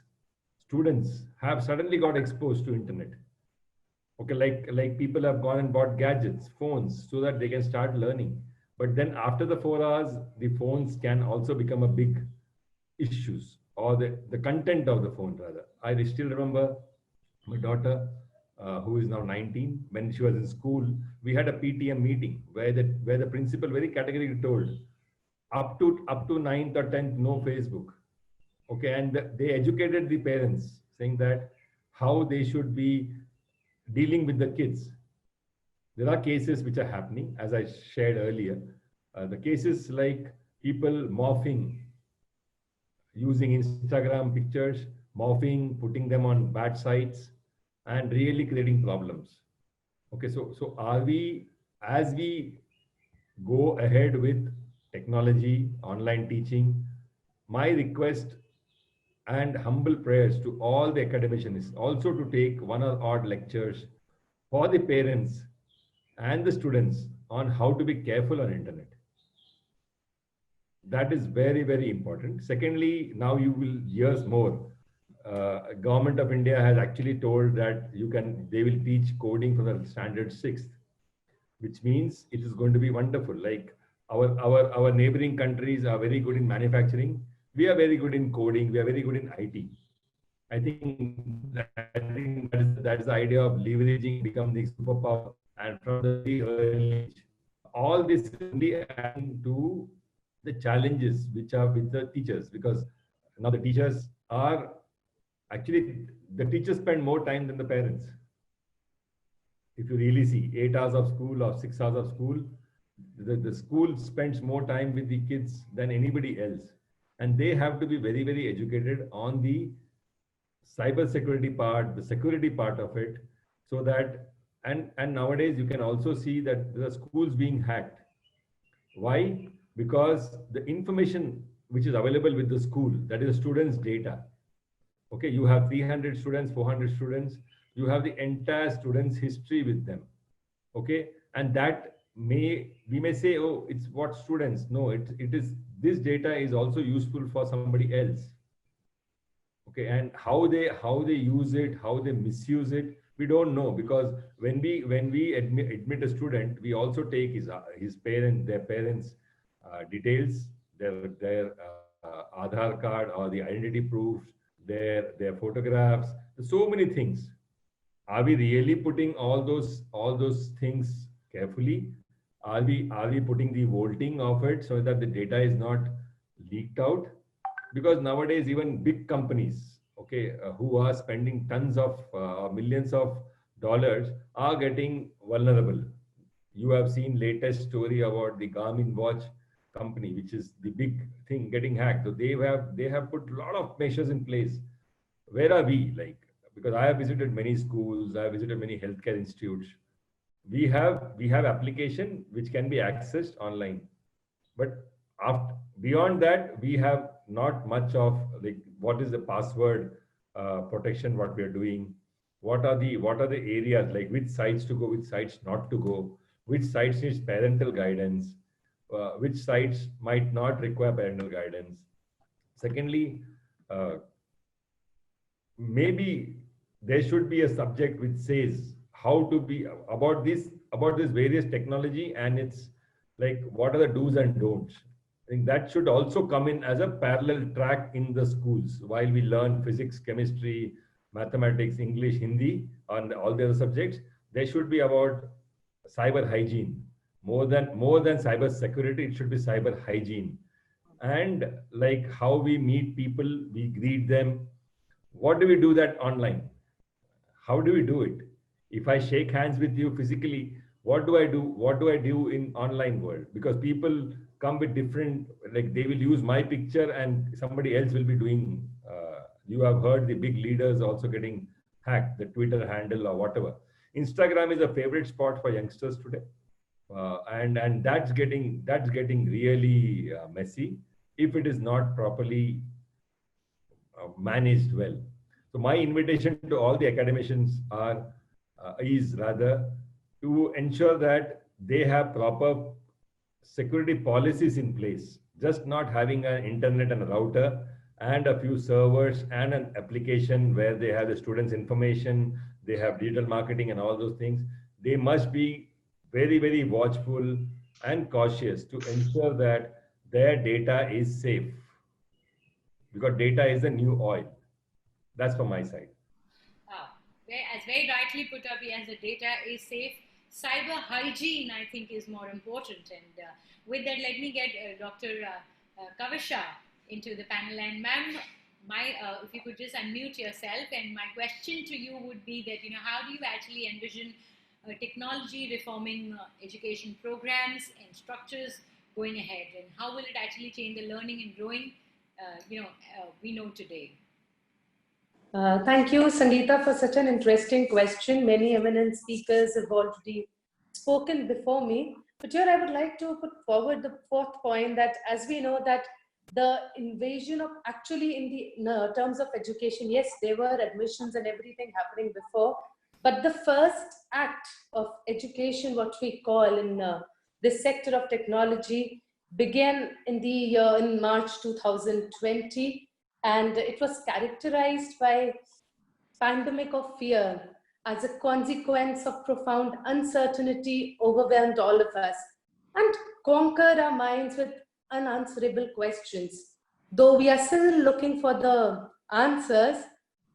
S6: students have suddenly got exposed to internet. Okay, like people have gone and bought gadgets, phones, so that they can start learning. But then after the 4 hours, the phones can also become a big issues, or the content of the phone rather. I still remember my daughter, who is now 19, when she was in school, we had a PTM meeting where the principal very categorically told, up to 9th or 10th, no Facebook. Okay, and they educated the parents, saying that how they should be dealing with the kids. There are cases which are happening, as I shared earlier. The cases like people morphing, using Instagram pictures, morphing, putting them on bad sites, and really creating problems. Okay, so are we, as we go ahead with technology, online teaching, my request and humble prayers to all the academicians is also to take one or odd lectures for the parents and the students on how to be careful on internet. That is very, very important. Secondly, now you will hear more. Government of India has actually told that they will teach coding from the standard 6th, which means it is going to be wonderful. Like our neighboring countries are very good in manufacturing. We are very good in coding. We are very good in IT. I think that is the idea of leveraging, become the superpower, and from the very early age, all this is only adding to the challenges which are with the teachers, because now the teachers are actually, the teachers spend more time than the parents. If you really see 8 hours of school or 6 hours of school, the school spends more time with the kids than anybody else. And they have to be very, very educated on the cyber security part, the security part of it, so that, and nowadays you can also see that the schools being hacked. Why? Because the information which is available with the school, that is the students' data. Okay, you have 300 students, 400 students, you have the entire students' history with them. Okay, and that we may say, oh, it's what students. No, it is, this data is also useful for somebody else. Okay, and how they use it, how they misuse it, we don't know, because when we admit a student, we also take their parents' details, their Aadhaar card or the identity proofs, their photographs, so many things. Are we really putting all those things carefully? Are we putting the vaulting of it so that the data is not leaked out? Because nowadays even big companies, okay, who are spending tons of millions of dollars, are getting vulnerable. You have seen latest story about the Garmin watch company, which is the big thing, getting hacked. So they have put a lot of measures in place. Where are we? Like, because I have visited many schools, I have visited many healthcare institutes. We have application which can be accessed online, but beyond that, we have not much of, like, what is the password protection, what we are doing, what are the areas, like which sites to go, which sites not to go, which sites needs parental guidance, which sites might not require parental guidance. Secondly, maybe there should be a subject which says how to be about this various technology, and it's like what are the do's and don'ts. I think that should also come in as a parallel track in the schools while we learn physics, chemistry, mathematics, English, Hindi, and all the other subjects. There should be about cyber hygiene. More than cyber security, it should be cyber hygiene. And like how we meet people, we greet them. What do we do that online? How do we do it? If I shake hands with you physically, what do I do? What do I do in online world? Because people come with different, like they will use my picture and somebody else will be doing. You have heard the big leaders also getting hacked, the Twitter handle or whatever. Instagram is a favorite spot for youngsters today, and that's getting really messy if it is not properly managed well. So my invitation to all the academicians is rather to ensure that they have proper security policies in place. Just not having an internet and a router and a few servers and an application where they have the students' information, they have digital marketing and all those things. They must be very, very watchful and cautious to ensure that their data is safe, because data is the new oil. That's from my side.
S1: As very rightly put up, as the data is safe, cyber hygiene, I think, is more important. And with that, let me get Dr. Kavisha into the panel. And ma'am, if you could just unmute yourself. And my question to you would be that, how do you actually envision technology reforming education programs and structures going ahead? And how will it actually change the learning and growing, we know today?
S7: Thank you, Sangita, for such an interesting question. Many eminent speakers have already spoken before me. But here I would like to put forward the fourth point, that as we know that the invasion of actually in the terms of education, yes, there were admissions and everything happening before, but the first act of education, what we call in this sector of technology, began in March 2020. And it was characterized by pandemic of fear as a consequence of profound uncertainty overwhelmed all of us and conquered our minds with unanswerable questions. Though we are still looking for the answers,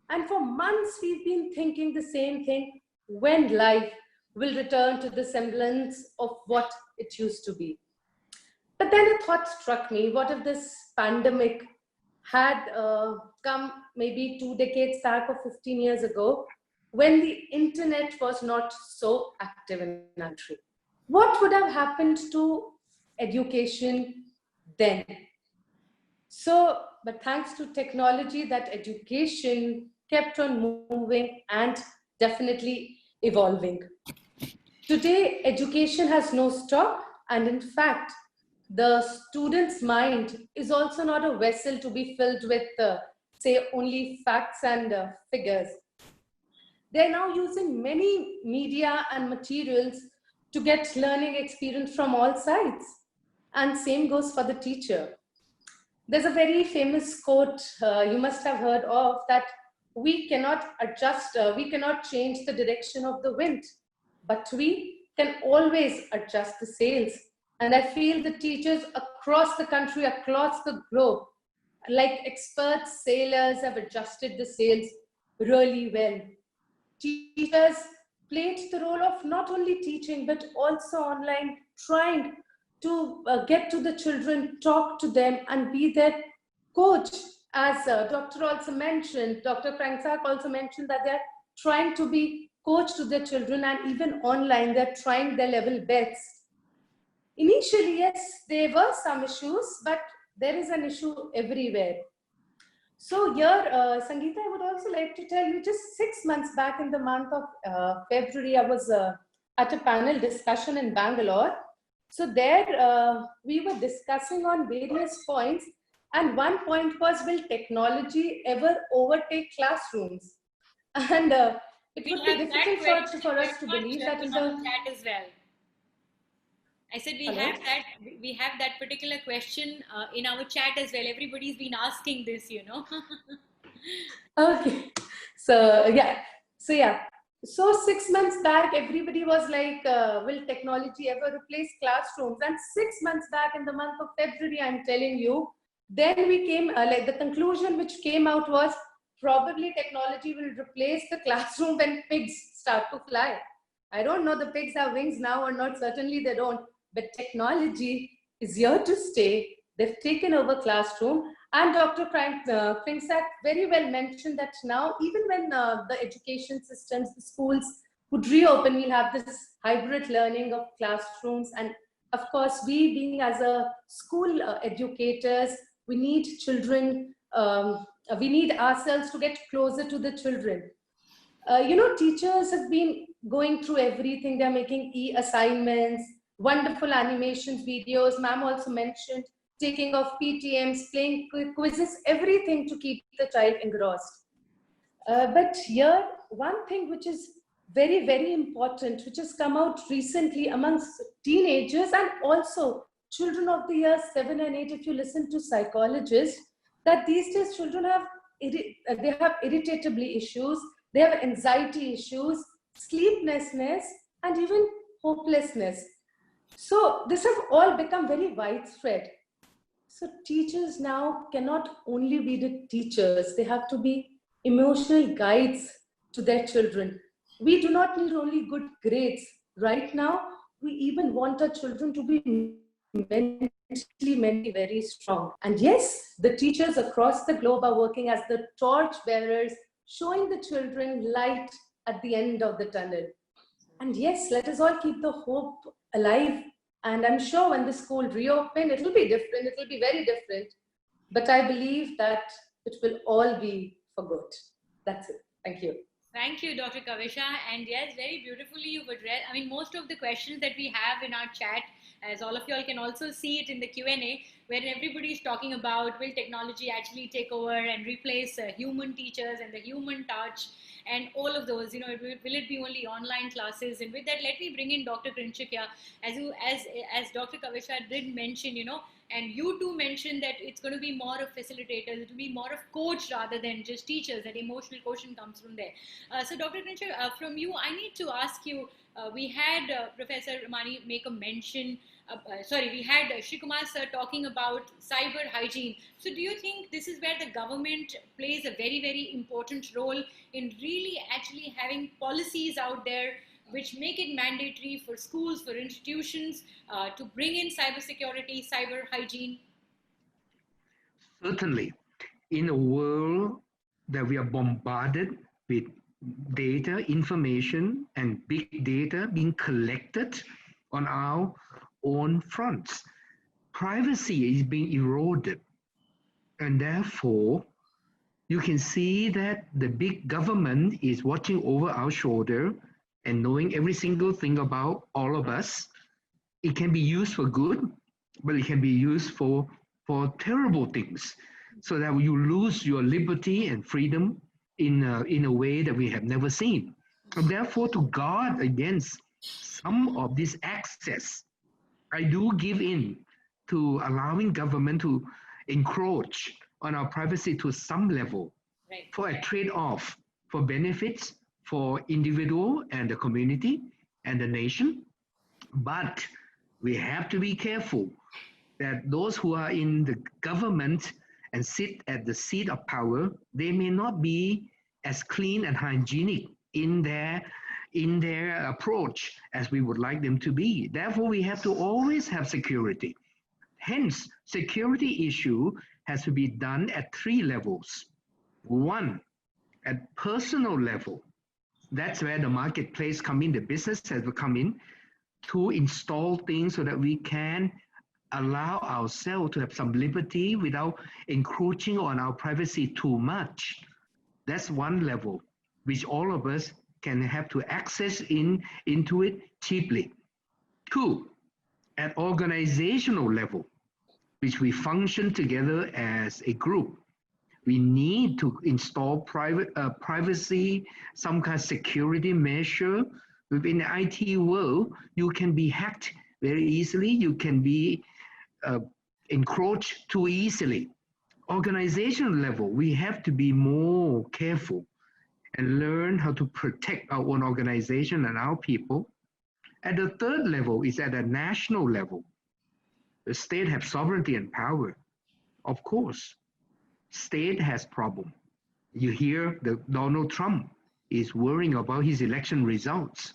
S7: and for months we've been thinking the same thing: when life will return to the semblance of what it used to be. But then a thought struck me: what if this pandemic had come maybe 2 decades back or 15 years ago, when the internet was not so active in the country? What would have happened to education then? So, but thanks to technology, that education kept on moving and definitely evolving. Today, education has no stop, and in fact, the student's mind is also not a vessel to be filled with, say, only facts and figures. They're now using many media and materials to get learning experience from all sides. And same goes for the teacher. There's a very famous quote you must have heard of, that we cannot change the direction of the wind, but we can always adjust the sails. And I feel the teachers across the country, across the globe, like expert sailors, have adjusted the sails really well. Teachers played the role of not only teaching, but also online, trying to get to the children, talk to them, and be their coach. As Dr. Kriengsak also mentioned that they're trying to be coach to their children, and even online, they're trying their level best. Initially, yes, there were some issues, but there is an issue everywhere. So here, Sangita, I would also like to tell you, just 6 months back in the month of February, I was at a panel discussion in Bangalore. So there, we were discussing on various points, and one point was, will technology ever overtake classrooms? And it would be difficult for us to believe that in the
S1: chat as well. I said we have that particular question in our chat as well. Everybody's been asking this,
S7: Okay. So 6 months back, everybody was like, will technology ever replace classrooms? And 6 months back in the month of February, I'm telling you, then we came, like the conclusion which came out was, probably technology will replace the classroom when pigs start to fly. I don't know the pigs have wings now or not, certainly they don't. But technology is here to stay. They've taken over classroom. And Dr. Kriengsak very well mentioned that now, even when the education systems, the schools would reopen, we'll have this hybrid learning of classrooms. And of course, we being as a school educators, we need children, we need ourselves to get closer to the children. Teachers have been going through everything. They're making e-assignments, wonderful animations, videos. Ma'am also mentioned taking off PTMs, playing quizzes, everything to keep the child engrossed. But here, one thing which is very, very important, which has come out recently amongst teenagers and also children of the year 7 and 8. If you listen to psychologists, that these days children have irritability issues, they have anxiety issues, sleeplessness, and even hopelessness. So this have all become very widespread. So teachers now cannot only be the teachers, they have to be emotional guides to their children. We do not need only good grades. Right now, we even want our children to be mentally very strong. And yes, the teachers across the globe are working as the torch bearers, showing the children light at the end of the tunnel. And yes, let us all keep the hope alive. And I'm sure when the school reopen, it will be different. It will be very different. But I believe that it will all be for good. That's it. Thank you.
S1: Thank you, Dr. Kavisha. And yes, very beautifully you've addressed. I mean, most of the questions that we have in our chat, as all of you all can also see it in the Q&A, where everybody is talking about, will technology actually take over and replace human teachers and the human touch and all of those, will it be only online classes? And with that, let me bring in Dr. Kriengsak here. As Dr. Kavisha did mention, and you too mentioned that it's going to be more of facilitators, it will be more of coach rather than just teachers, that emotional quotient comes from there. So Dr. Kriengsak, from you, I need to ask you, we had Professor Rawani make a mention, we had Shreekumar sir talking about cyber hygiene. So do you think this is where the government plays a very, very important role in really actually having policies out there which make it mandatory for schools, for institutions to bring in cybersecurity, cyber hygiene?
S4: Certainly. In a world that we are bombarded with data, information, and big data being collected on our own fronts, privacy is being eroded. And therefore, you can see that the big government is watching over our shoulder and knowing every single thing about all of us. It can be used for good, but it can be used for terrible things, so that you lose your liberty and freedom in a way that we have never seen. And therefore, to guard against some of this access, I do give in to allowing government to encroach on our privacy to some level,
S1: right,
S4: for a trade-off, for benefits for individual and the community and the nation. But we have to be careful that those who are in the government and sit at the seat of power, they may not be as clean and hygienic in their approach as we would like them to be. Therefore, we have to always have security. Hence, security issue has to be done at 3 levels. 1, at personal level. That's where the marketplace come in, the business has to come in to install things so that we can allow ourselves to have some liberty without encroaching on our privacy too much. That's one level, which all of us can have to access into it cheaply. 2, at organizational level, which we function together as a group. We need to install privacy, some kind of security measure. Within the IT world, you can be hacked very easily. You can be encroached too easily. Organizational level, we have to be more careful and learn how to protect our own organization and our people. At the 3rd level is at a national level. The state has sovereignty and power. Of course, state has problem. You hear that Donald Trump is worrying about his election results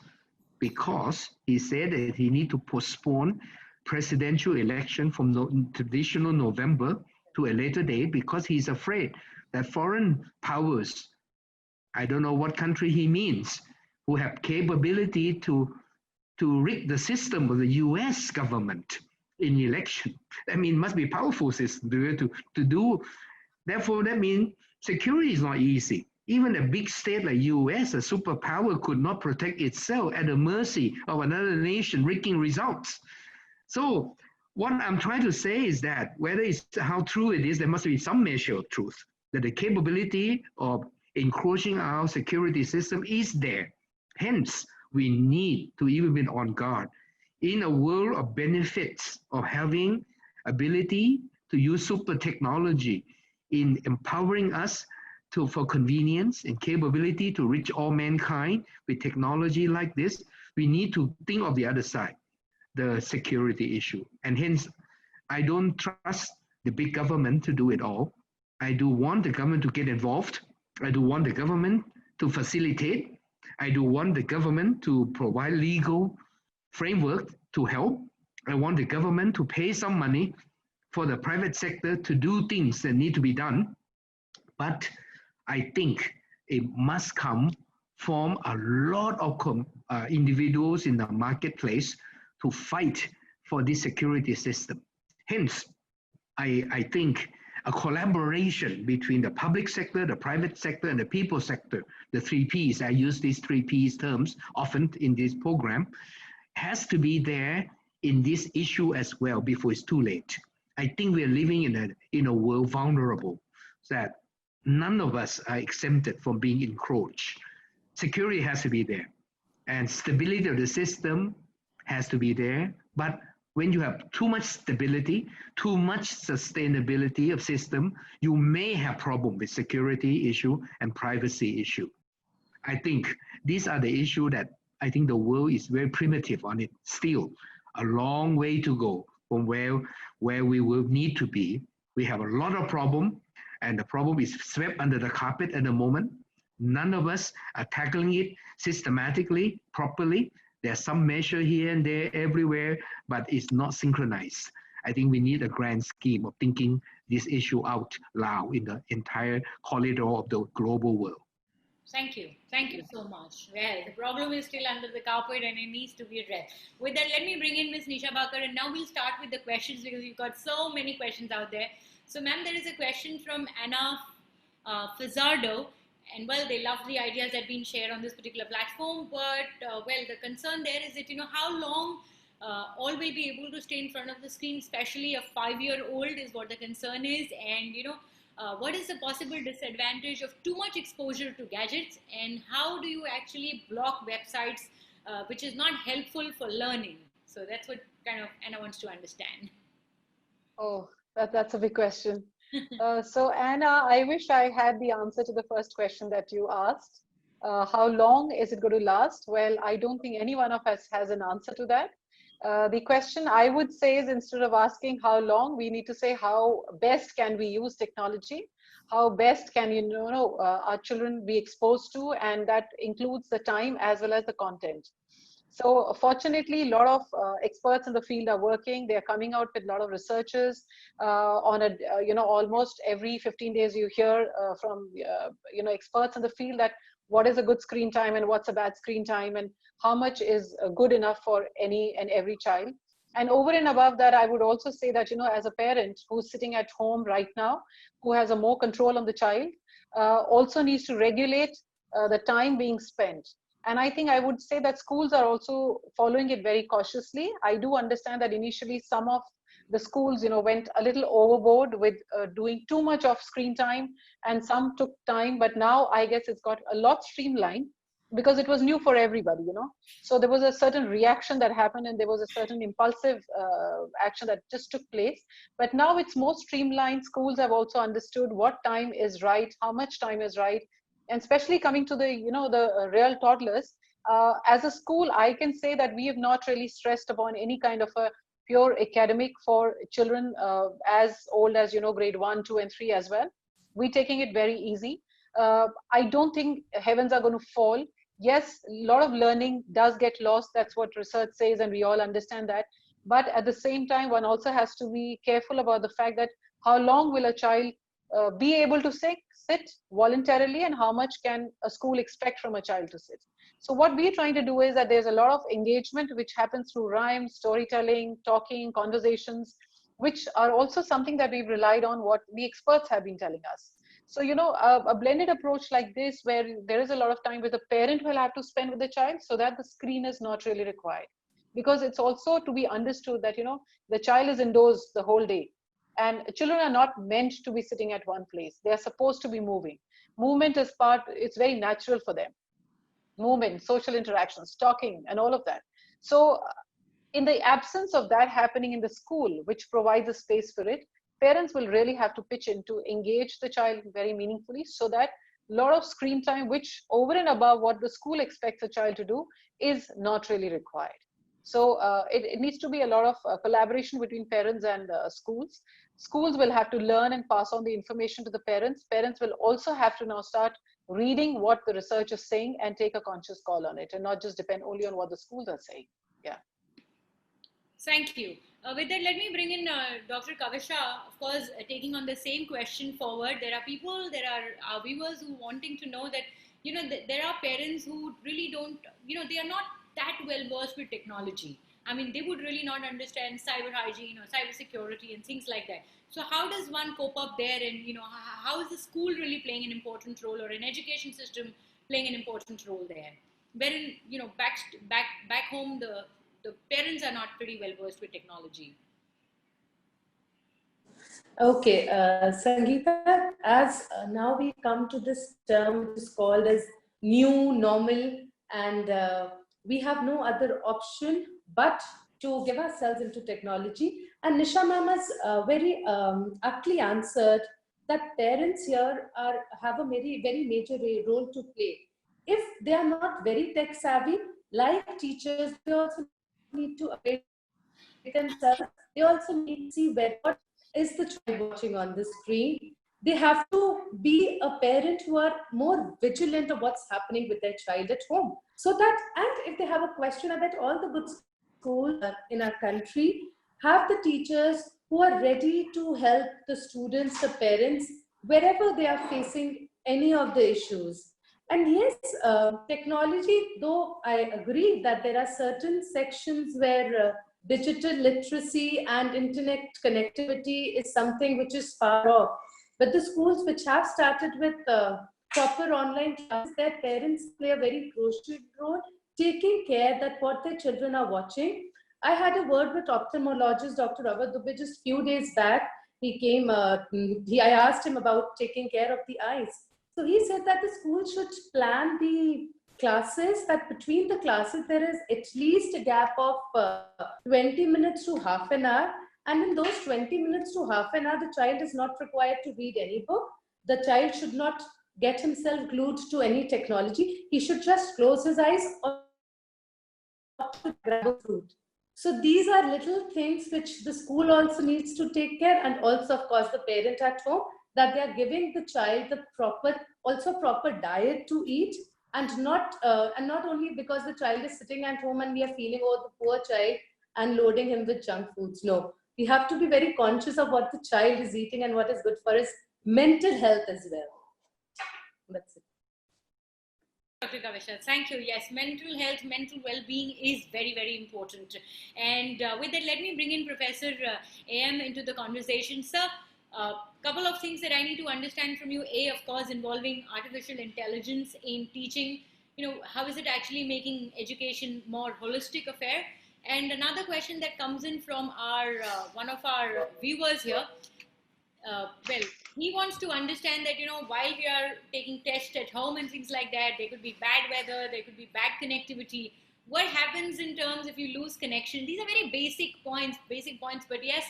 S4: because he said that he need to postpone presidential election from traditional November to a later date because he's afraid that foreign powers, I don't know what country he means, who have capability to rig the system of the US government in election. I mean, it must be a powerful system to do. Therefore, that means security is not easy. Even a big state like US, a superpower, could not protect itself at the mercy of another nation rigging results. So what I'm trying to say is that whether it's how true it is, there must be some measure of truth, that the capability of encroaching our security system is there. Hence, we need to even be on guard. In a world of benefits of having ability to use super technology in empowering us for convenience and capability to reach all mankind with technology like this, we need to think of the other side, the security issue. And hence, I don't trust the big government to do it all. I do want the government to get involved. I do want the government to facilitate. I do want the government to provide legal framework to help. I want the government to pay some money for the private sector to do things that need to be done. But I think it must come from a lot of individuals in the marketplace to fight for this security system. Hence, I think a collaboration between the public sector, the private sector, and the people sector, the 3 Ps, I use these 3 Ps terms often in this program, has to be there in this issue as well before it's too late. I think we're living in a world vulnerable, that none of us are exempted from being encroached. Security has to be there, and stability of the system has to be there. But when you have too much stability, too much sustainability of system, you may have problem with security issue and privacy issue. I think these are the issue that I think the world is very primitive on it. Still, a long way to go from where we will need to be. We have a lot of problem, and the problem is swept under the carpet at the moment. None of us are tackling it systematically, properly. There's some measure here and there everywhere, but it's not synchronized. I think we need a grand scheme of thinking this issue out loud in the entire corridor of the global world.
S1: Thank you. Thank you so much. Well, the problem is still under the carpet and it needs to be addressed. With that, let me bring in Ms. Nisha Bhakar, and now we'll start with the questions because we've got so many questions out there. So, ma'am, there is a question from Anna Fazzardo. And well, they love the ideas that have been shared on this particular platform. But well, the concern there is that, how long all will be able to stay in front of the screen, especially a 5-year-old is what the concern is. And, what is the possible disadvantage of too much exposure to gadgets? And how do you actually block websites which is not helpful for learning? So that's what kind of Anna wants to understand.
S5: Oh, that's a big question. So Anna, I wish I had the answer to the first question that you asked. How long is it going to last? Well, I don't think any one of us has an answer to that. The question I would say is, instead of asking how long, we need to say how best can we use technology? How best can our children be exposed to? And that includes the time as well as the content. So fortunately, a lot of experts in the field are working. They're coming out with a lot of researchers on almost every 15 days you hear from experts in the field that what is a good screen time and what's a bad screen time and how much is good enough for any and every child. And over and above that, I would also say that, as a parent who's sitting at home right now, who has a more control on the child, also needs to regulate the time being spent. And I think I would say that schools are also following it very cautiously. I do understand that initially some of the schools, went a little overboard with doing too much of screen time, and some took time. But now I guess it's got a lot streamlined because it was new for everybody, So there was a certain reaction that happened, and there was a certain impulsive action that just took place. But now it's more streamlined. Schools have also understood what time is right, how much time is right. And especially coming to the, the real toddlers, as a school, I can say that we have not really stressed upon any kind of a pure academic for children as old as, grade 1, 2, and 3 as well. We're taking it very easy. I don't think heavens are going to fall. Yes, a lot of learning does get lost. That's what research says, and we all understand that. But at the same time, one also has to be careful about the fact that how long will a child be able to sit voluntarily, and how much can a school expect from a child to sit. So what we're trying to do is that there's a lot of engagement which happens through rhymes, storytelling, talking, conversations, which are also something that we've relied on what the experts have been telling us. So, a blended approach like this, where there is a lot of time where the parent will have to spend with the child, so that the screen is not really required. Because it's also to be understood that, the child is indoors the whole day. And children are not meant to be sitting at one place. They are supposed to be moving. Movement is it's very natural for them. movement, social interactions, talking, and all of that. So in the absence of that happening in the school, which provides a space for it, parents will really have to pitch in to engage the child very meaningfully, so that a lot of screen time, which over and above what the school expects a child to do, is not really required. So it needs to be a lot of collaboration between parents and schools. Schools will have to learn and pass on the information to the parents. Parents will also have to now start reading what the research is saying and take a conscious call on it, and not just depend only on what the schools are saying. Yeah.
S1: Thank you. With that, let me bring in Dr. Kavisha. Of course, taking on the same question forward, there are people, there are viewers who wanting to know that, there are parents who really don't, they are not that well versed with technology. I mean, they would really not understand cyber hygiene or cyber security and things like that. So how does one cope up there? And, how is the school really playing an important role, or an education system playing an important role there? Wherein, back home, the parents are not pretty well versed with technology.
S7: Okay, Sangita, as now we come to this term which is called as new normal, and we have no other option but to give ourselves into technology. And Nisha ma'am has very aptly answered that parents here have a very, very major role to play. If they are not very tech savvy, like teachers, they also need to update themselves. They also need to see what is the child watching on the screen. They have to be a parent who are more vigilant of what's happening with their child at home. So that, and if they have a question, I bet all the good schools in our country have the teachers who are ready to help the students, the parents, wherever they are facing any of the issues. And yes, technology, though I agree that there are certain sections where digital literacy and internet connectivity is something which is far off. But the schools which have started with proper online classes, their parents play a very crucial role, taking care that what their children are watching. I had a word with ophthalmologist Dr. Rawat Dubey just few days back. He came, I asked him about taking care of the eyes. So he said that the school should plan the classes, that between the classes there is at least a gap of 20 minutes to half an hour. And in those 20 minutes to half an hour, the child is not required to read any book. The child should not get himself glued to any technology. He should just close his eyes or grab a fruit. So these are little things which the school also needs to take care, and also of course the parent at home, that they are giving the child the proper diet to eat, and not only because the child is sitting at home and we are feeling, oh, the poor child, and loading him with junk foods. No, we have to be very conscious of what the child is eating and what is good for his mental health as well. That's it.
S1: Dr. Kavisha, thank you. Yes, mental health, mental well-being is very, very important. And with that, let me bring in Professor AM into the conversation. Sir, couple of things that I need to understand from you. A, of course, involving artificial intelligence in teaching. How is it actually making education more holistic affair? And another question that comes in from our one of our viewers here. Well, he wants to understand that, while we are taking tests at home and things like that, there could be bad weather, there could be bad connectivity. What happens in terms if you lose connection? These are very basic points, but yes,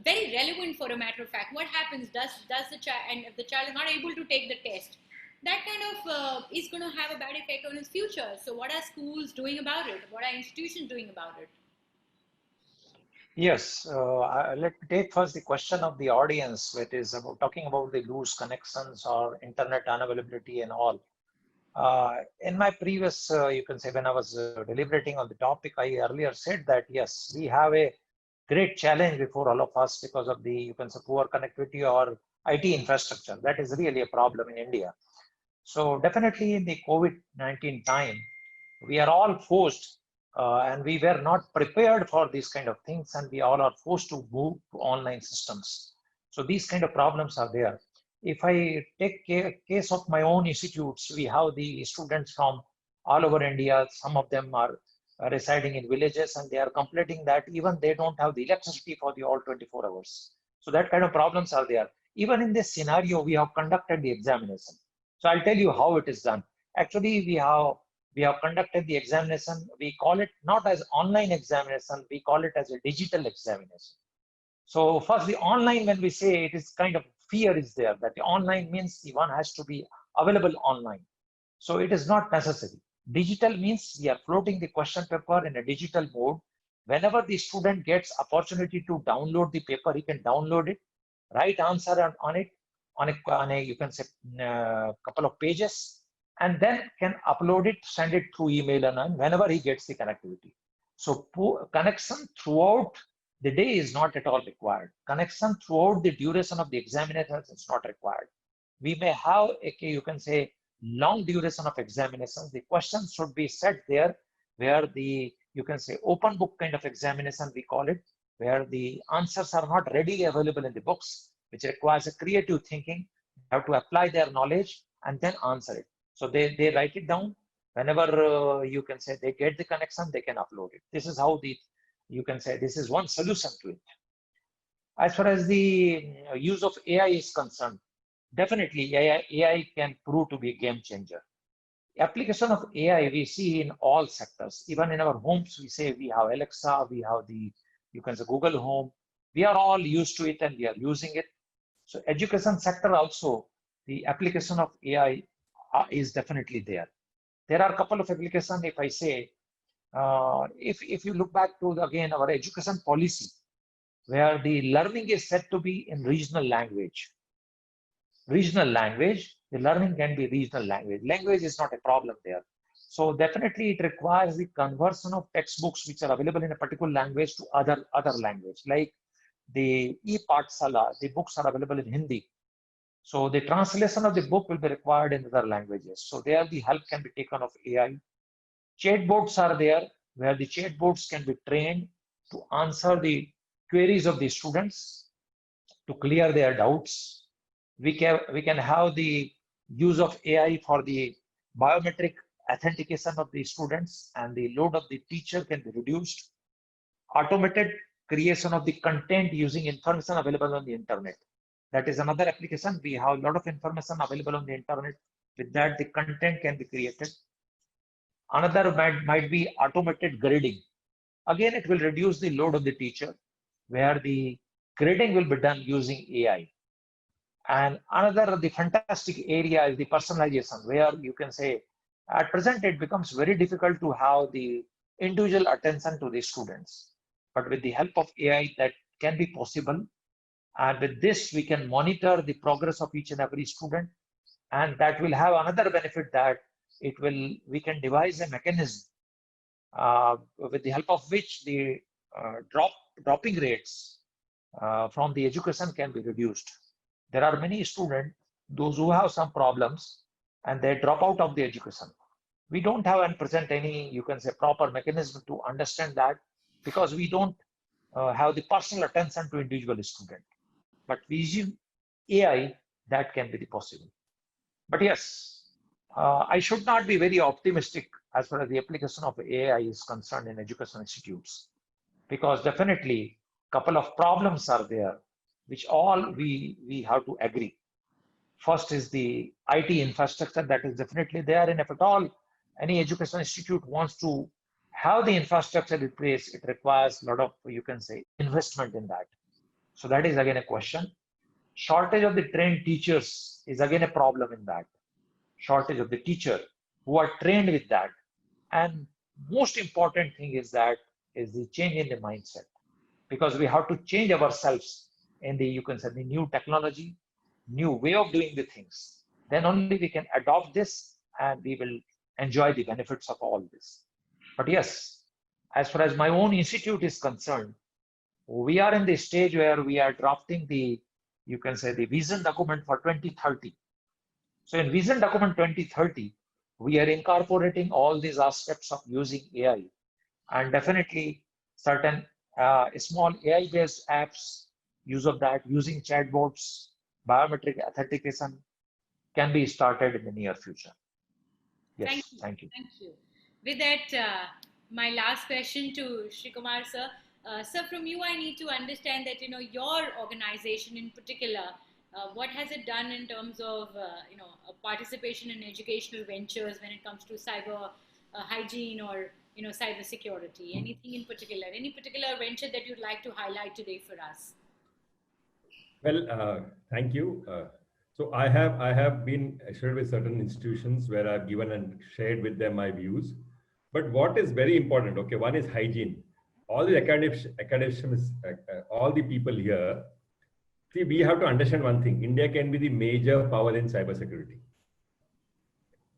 S1: very relevant for a matter of fact. What happens? Does the child, and if the child is not able to take the test, that kind of is going to have a bad effect on his future. So what are schools doing about it? What are institutions doing about it?
S8: Yes, let me take first the question of the audience, which is about talking about the loose connections or internet unavailability and all. In my previous, you can say, when I was deliberating on the topic, I earlier said that yes, we have a great challenge before all of us because of the, you can say, poor connectivity or IT infrastructure. That is really a problem in India. So definitely in the COVID-19 time, we are all forced and we were not prepared for these kind of things, and we all are forced to move to online systems. So these kind of problems are there. If I take case of my own institutes, we have the students from all over India. Some of them are residing in villages, and they are complaining that even they don't have the electricity for the all 24 hours. So that kind of problems are there. Even in this scenario, we have conducted the examination. So I'll tell you how it is done. Actually, we have We have conducted the examination. We call it not as online examination, we call it as a digital examination. So first, the online, when we say, it is kind of fear is there that the online means the one has to be available online. So it is not necessary. Digital means we are floating the question paper in a digital mode. Whenever the student gets opportunity to download the paper, he can download it, write answer on it, on a you can say couple of pages, and then can upload it, send it through email and whenever he gets the connectivity. So connection throughout the day is not at all required. Connection throughout the duration of the examination is not required. We may have you can say long duration of examinations. The questions should be set there where you can say open book kind of examination, we call it, where the answers are not readily available in the books, which requires a creative thinking. They have to apply their knowledge and then answer it. So they write it down. Whenever you can say they get the connection, they can upload it. This is how you can say this is one solution to it. As far as the use of AI is concerned, definitely AI can prove to be a game changer. Application of AI we see in all sectors. Even in our homes, we say we have Alexa, we have you can say Google Home. We are all used to it and we are using it. So education sector also, the application of AI is definitely there. There are a couple of applications. If I say, if you look back to again our education policy, where the learning is said to be in regional language. Regional language, the learning can be regional language. Language is not a problem there. So definitely it requires the conversion of textbooks which are available in a particular language to other language. Like the e-Pathshala, the books are available in Hindi. So the translation of the book will be required in other languages. So there the help can be taken of AI. Chatbots are there, where the chatbots can be trained to answer the queries of the students, to clear their doubts. We can have the use of AI for the biometric authentication of the students, and the load of the teacher can be reduced. Automated creation of the content using information available on the internet. That is another application. We have a lot of information available on the internet. With that, the content can be created. Another might be automated grading. Again, it will reduce the load of the teacher, where the grading will be done using AI. And another, the fantastic area is the personalization, where you can say, at present, it becomes very difficult to have the individual attention to the students. But with the help of AI, that can be possible. And with this, we can monitor the progress of each and every student. And that will have another benefit, that we can devise a mechanism with the help of which the dropping rates from the education can be reduced. There are many students, those who have some problems, and they drop out of the education. We don't have at present any, you can say, proper mechanism to understand that, because we don't have the personal attention to individual student. But we use AI, that can be the possible. But yes, I should not be very optimistic as far as the application of AI is concerned in education institutes, because definitely a couple of problems are there, which all we have to agree. First is the IT infrastructure, that is definitely there, and if at all any education institute wants to have the infrastructure in place, it requires a lot of, you can say, investment in that. So that is again a question. Shortage of the trained teachers is again a problem in that. Shortage of the teacher who are trained with that. And most important thing is the change in the mindset, because we have to change ourselves in the, you can say, the new technology, new way of doing the things. Then only we can adopt this and we will enjoy the benefits of all this. But yes, as far as my own institute is concerned, we are in the stage where we are drafting the, you can say, the vision document for 2030. So in vision document 2030, we are incorporating all these aspects of using AI, and definitely certain small AI-based apps, use of that, using chatbots, biometric authentication can be started in the near future. Yes, thank you.
S1: Thank you. With that, my last question to Shreekumar sir. Sir, from you, I need to understand that, your organization in particular, what has it done in terms of, participation in educational ventures when it comes to cyber hygiene or cyber security? Anything in particular? Any particular venture that you'd like to highlight today for us?
S6: Well, thank you. So I have been shared with certain institutions where I've given and shared with them my views. But what is very important, okay, one is hygiene. All the academics, all the people here, see, we have to understand one thing. India can be the major power in cybersecurity.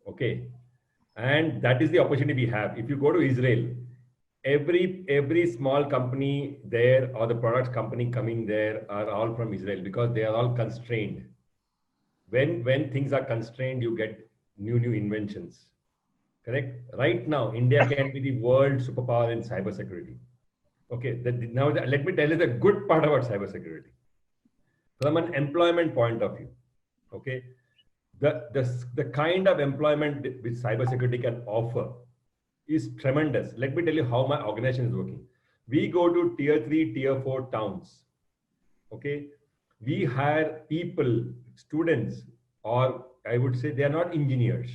S6: Okay. And that is the opportunity we have. If you go to Israel, every small company there or the product company coming there are all from Israel because they are all constrained. When things are constrained, you get new inventions. Correct? Right now, India can be the world superpower in cybersecurity. Okay. Now let me tell you the good part about cybersecurity. From an employment point of view, okay, the kind of employment which cybersecurity can offer is tremendous. Let me tell you how my organization is working. We go to tier 3, tier 4 towns. Okay, we hire people, students, or I would say they are not engineers.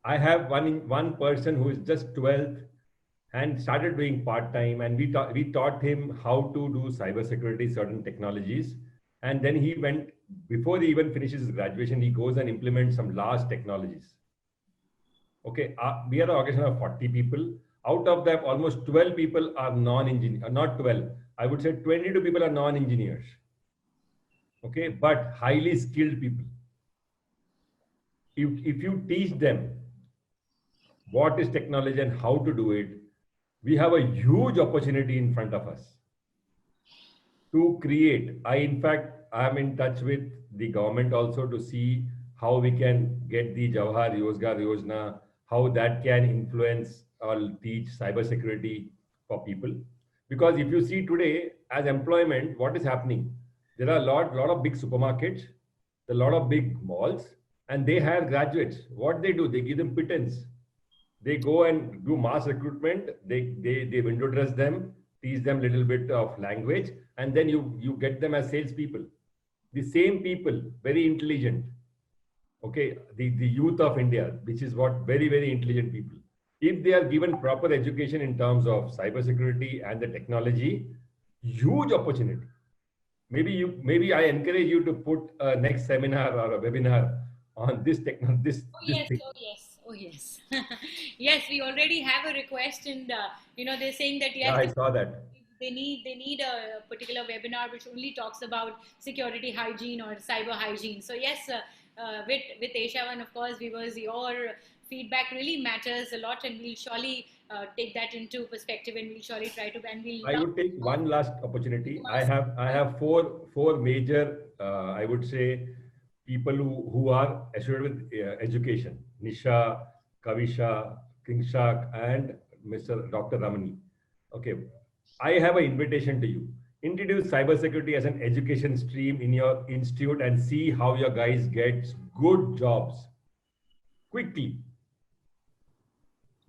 S6: I have one person who is just 12th and started doing part-time, and we taught him how to do cybersecurity, certain technologies. And then he went, before he even finishes his graduation, he goes and implements some large technologies. Okay, we are an organization of 40 people. Out of them, almost 12 people are non-engineers, not 12. I would say 22 people are non-engineers. Okay, but highly skilled people. If you teach them what is technology and how to do it, we have a huge opportunity in front of us to create. In fact, I am in touch with the government also to see how we can get the Jawahar Rozgar Yojana, how that can influence or teach cybersecurity for people. Because if you see today as employment, what is happening? There are a lot of big supermarkets, a lot of big malls, and they hire graduates. What they do, they give them pittance. They go and do mass recruitment. They window dress them, teach them a little bit of language, and then you get them as salespeople. The same people, very intelligent. Okay, the youth of India, which is what very, very intelligent people. If they are given proper education in terms of cybersecurity and the technology, huge opportunity. Maybe I encourage you to put a next seminar or a webinar on this technology.
S1: Oh yes. Yes, we already have a request, and they're saying that yes,
S6: yeah, I saw that.
S1: They need a particular webinar which only talks about security hygiene or cyber hygiene. So yes, with AsiaOne, of course, viewers, your feedback really matters a lot, and we'll surely take that into perspective, and we'll surely try to. And
S6: I would take one last opportunity. I have four major, I would say, people who are assured with education: Nisha, Kavisha, Kriengsak, and Mr. Dr. Rawani. Okay, I have an invitation to you. Introduce cybersecurity as an education stream in your institute and see how your guys get good jobs quickly.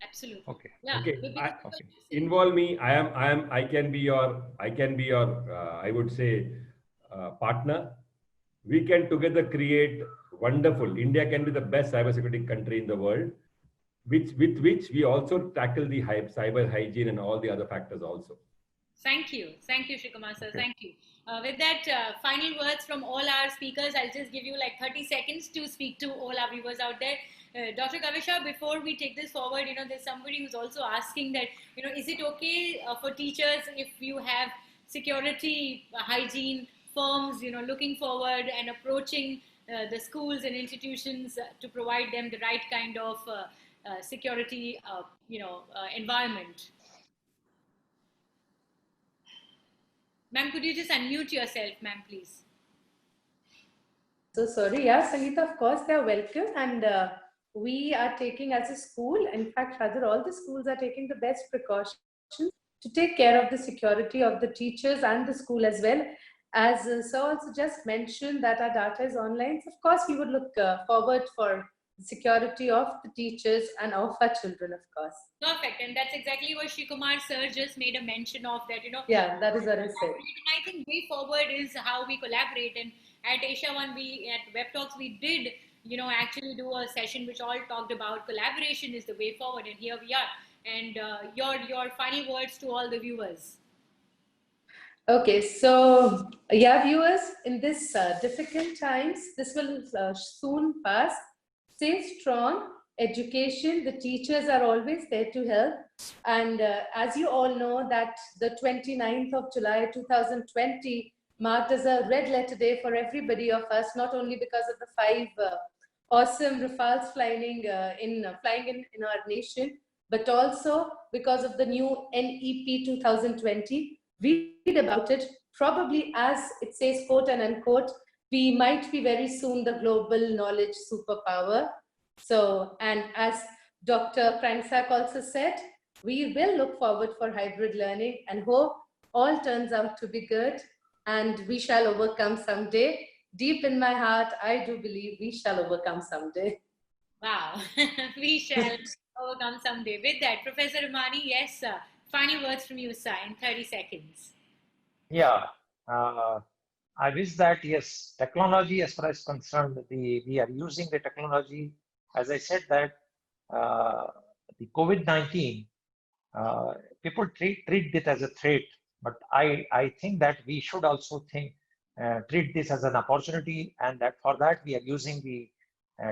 S1: Absolutely.
S8: Okay.
S1: Yeah.
S6: Okay.
S8: Okay.
S6: Involve me. I can be your I would say partner. We can together create wonderful. India can be the best cybersecurity country in the world, with which we also tackle the cyber hygiene and all the other factors also.
S1: Thank you, Shreekumar sir. Okay. Thank you. With that, final words from all our speakers. I'll just give you like 30 seconds to speak to all our viewers out there. Dr. Kavisha, before we take this forward, there's somebody who's also asking that, is it okay for teachers if you have security hygiene firms, looking forward and approaching the schools and institutions to provide them the right kind of security, environment? Ma'am, could you just unmute yourself, ma'am, please?
S7: So sorry, yeah, Sangita, of course, they are welcome, and we are taking as a school, in fact, rather all the schools are taking the best precautions to take care of the security of the teachers and the school as well. As Sir also just mentioned that our data is online, so of course, we would look forward for the security of the teachers and of our children, of course.
S1: Perfect, and that's exactly what Shreekumar sir just made a mention of, that
S7: Yeah, that is what I said.
S1: And I think way forward is how we collaborate. And at AsiaOne, at WebTalks, we did actually do a session which all talked about collaboration is the way forward, and here we are. And your final words to all the viewers.
S7: Okay, so yeah, viewers, in this difficult times, this will soon pass. Stay strong. Education, the teachers are always there to help. And as you all know, that the 29th of July 2020 marked as a red letter day for everybody of us, not only because of the 5 awesome Rafales flying in our nation, but also because of the new NEP 2020. Read about it. Probably, as it says, quote and unquote, we might be very soon the global knowledge superpower. So, and as Dr. Kriengsak also said, we will look forward for hybrid learning and hope all turns out to be good and we shall overcome someday. Deep in my heart, I do believe we shall overcome someday.
S1: Wow, we shall overcome someday. With that, Professor Rawani, yes, sir. Final words from you, sir, in 30 seconds.
S8: Yeah, I wish that, yes, technology as far as concerned, we are using the technology. As I said that the COVID-19, people treat it as a threat, but I think that we should also treat this as an opportunity, and that for that we are using the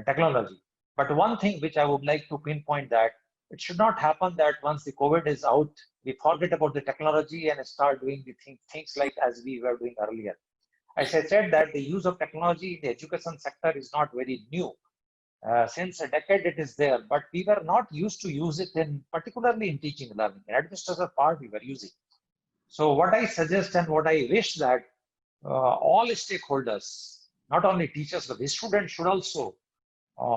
S8: technology. But one thing which I would like to pinpoint, that it should not happen that once the COVID is out, we forget about the technology and start doing the things like as we were doing earlier. As I said that the use of technology in the education sector is not very new. Since a decade it is there, but we were not used to use it particularly in teaching and learning. In administrative part we were using. So what I suggest and what I wish that all stakeholders, not only teachers, but the students should also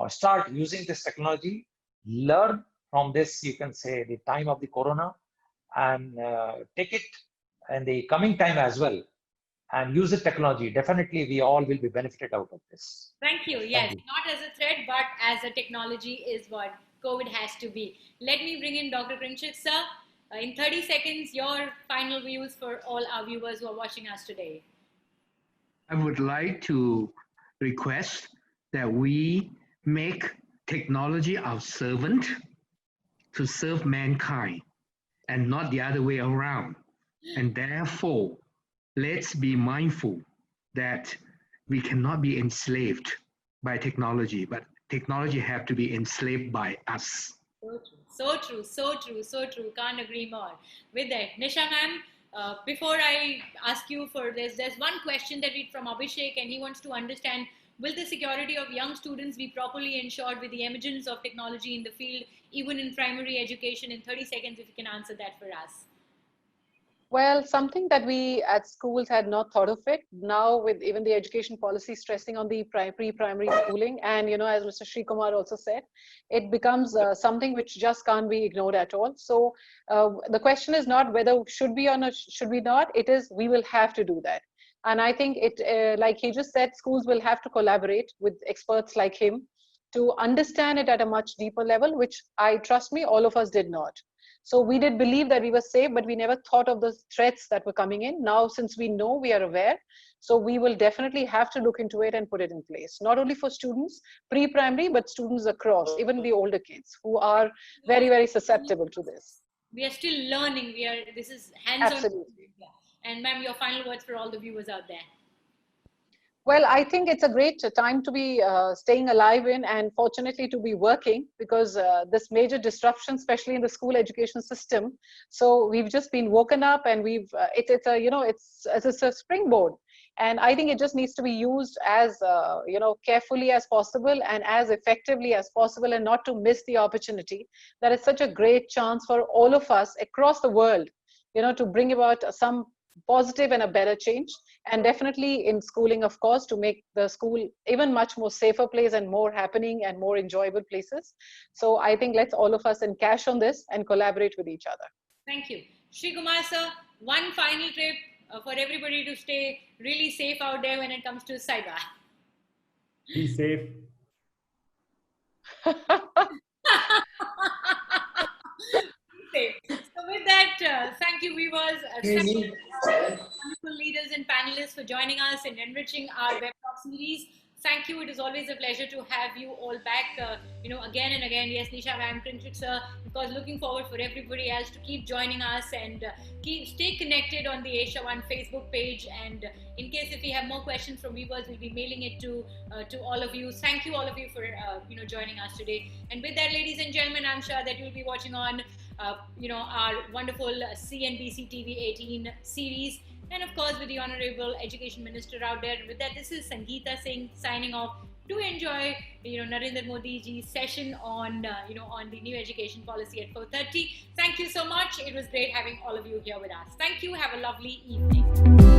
S8: start using this technology, learn from this, you can say, the time of the corona, and take it in the coming time as well, and use the technology. Definitely we all will be benefited out of this.
S1: Thank you. Yes, not as a threat, but as a technology is what COVID has to be. Let me bring in Dr. Kriengsak, sir. In 30 seconds, your final views for all our viewers who are watching us today.
S4: I would like to request that we make technology our servant to serve mankind and not the other way around. And therefore, let's be mindful that we cannot be enslaved by technology, but technology have to be enslaved by us.
S1: So true, so true, so true. Can't agree more. With that, Nisha ma'am, before I ask you for this, there's one question that read from Abhishek, and he wants to understand, will the security of young students be properly ensured with the emergence of technology in the field, even in primary education? In 30 seconds, if you can answer that for us.
S5: Well, something that we at schools had not thought of it. Now with even the education policy stressing on the pre-primary schooling, and as Mr. Shreekumar also said, it becomes something which just can't be ignored at all. So the question is not whether should we or not, should we not, it is we will have to do that. And I think it, like he just said, schools will have to collaborate with experts like him to understand it at a much deeper level, which trust me, all of us did not. So we did believe that we were safe, but we never thought of the threats that were coming in. Now, since we know, we are aware, so we will definitely have to look into it and put it in place. Not only for students, pre-primary, but students across, even the older kids who are very, very susceptible to this.
S1: We are still learning. This is hands-on.
S5: Absolutely.
S1: And ma'am, your final words for all the viewers out there.
S5: Well, I think it's a great time to be staying alive in, and fortunately to be working, because this major disruption, especially in the school education system. So we've just been woken up, and it's a springboard, and I think it just needs to be used as carefully as possible and as effectively as possible, and not to miss the opportunity. That is such a great chance for all of us across the world, to bring about some positive and a better change, and definitely in schooling, of course, to make the school even much more safer place and more happening and more enjoyable places. So I think let's all of us encash on this and collaborate with each other.
S1: Thank you. Shreekumar sir, one final tip for everybody to stay really safe out there when it comes to cyber.
S6: Be safe.
S1: So with that, thank you viewers, wonderful leaders and panelists for joining us and enriching our web talk series. Thank you. It is always a pleasure to have you all back, again and again. Yes, Nisha, I'm Kriengsak, sir. Of course, looking forward for everybody else to keep joining us and stay connected on the AsiaOne Facebook page. And in case if we have more questions from viewers, we'll be mailing it to all of you. Thank you, all of you, for joining us today. And with that, ladies and gentlemen, I'm sure that you'll be watching on our wonderful CNBC TV 18 series. And of course, with the Honorable Education Minister out there. With that, this is Sangita Singh signing off. Do enjoy, Narendra Modi ji's session on, on the new education policy at 4:30. Thank you so much. It was great having all of you here with us. Thank you. Have a lovely evening.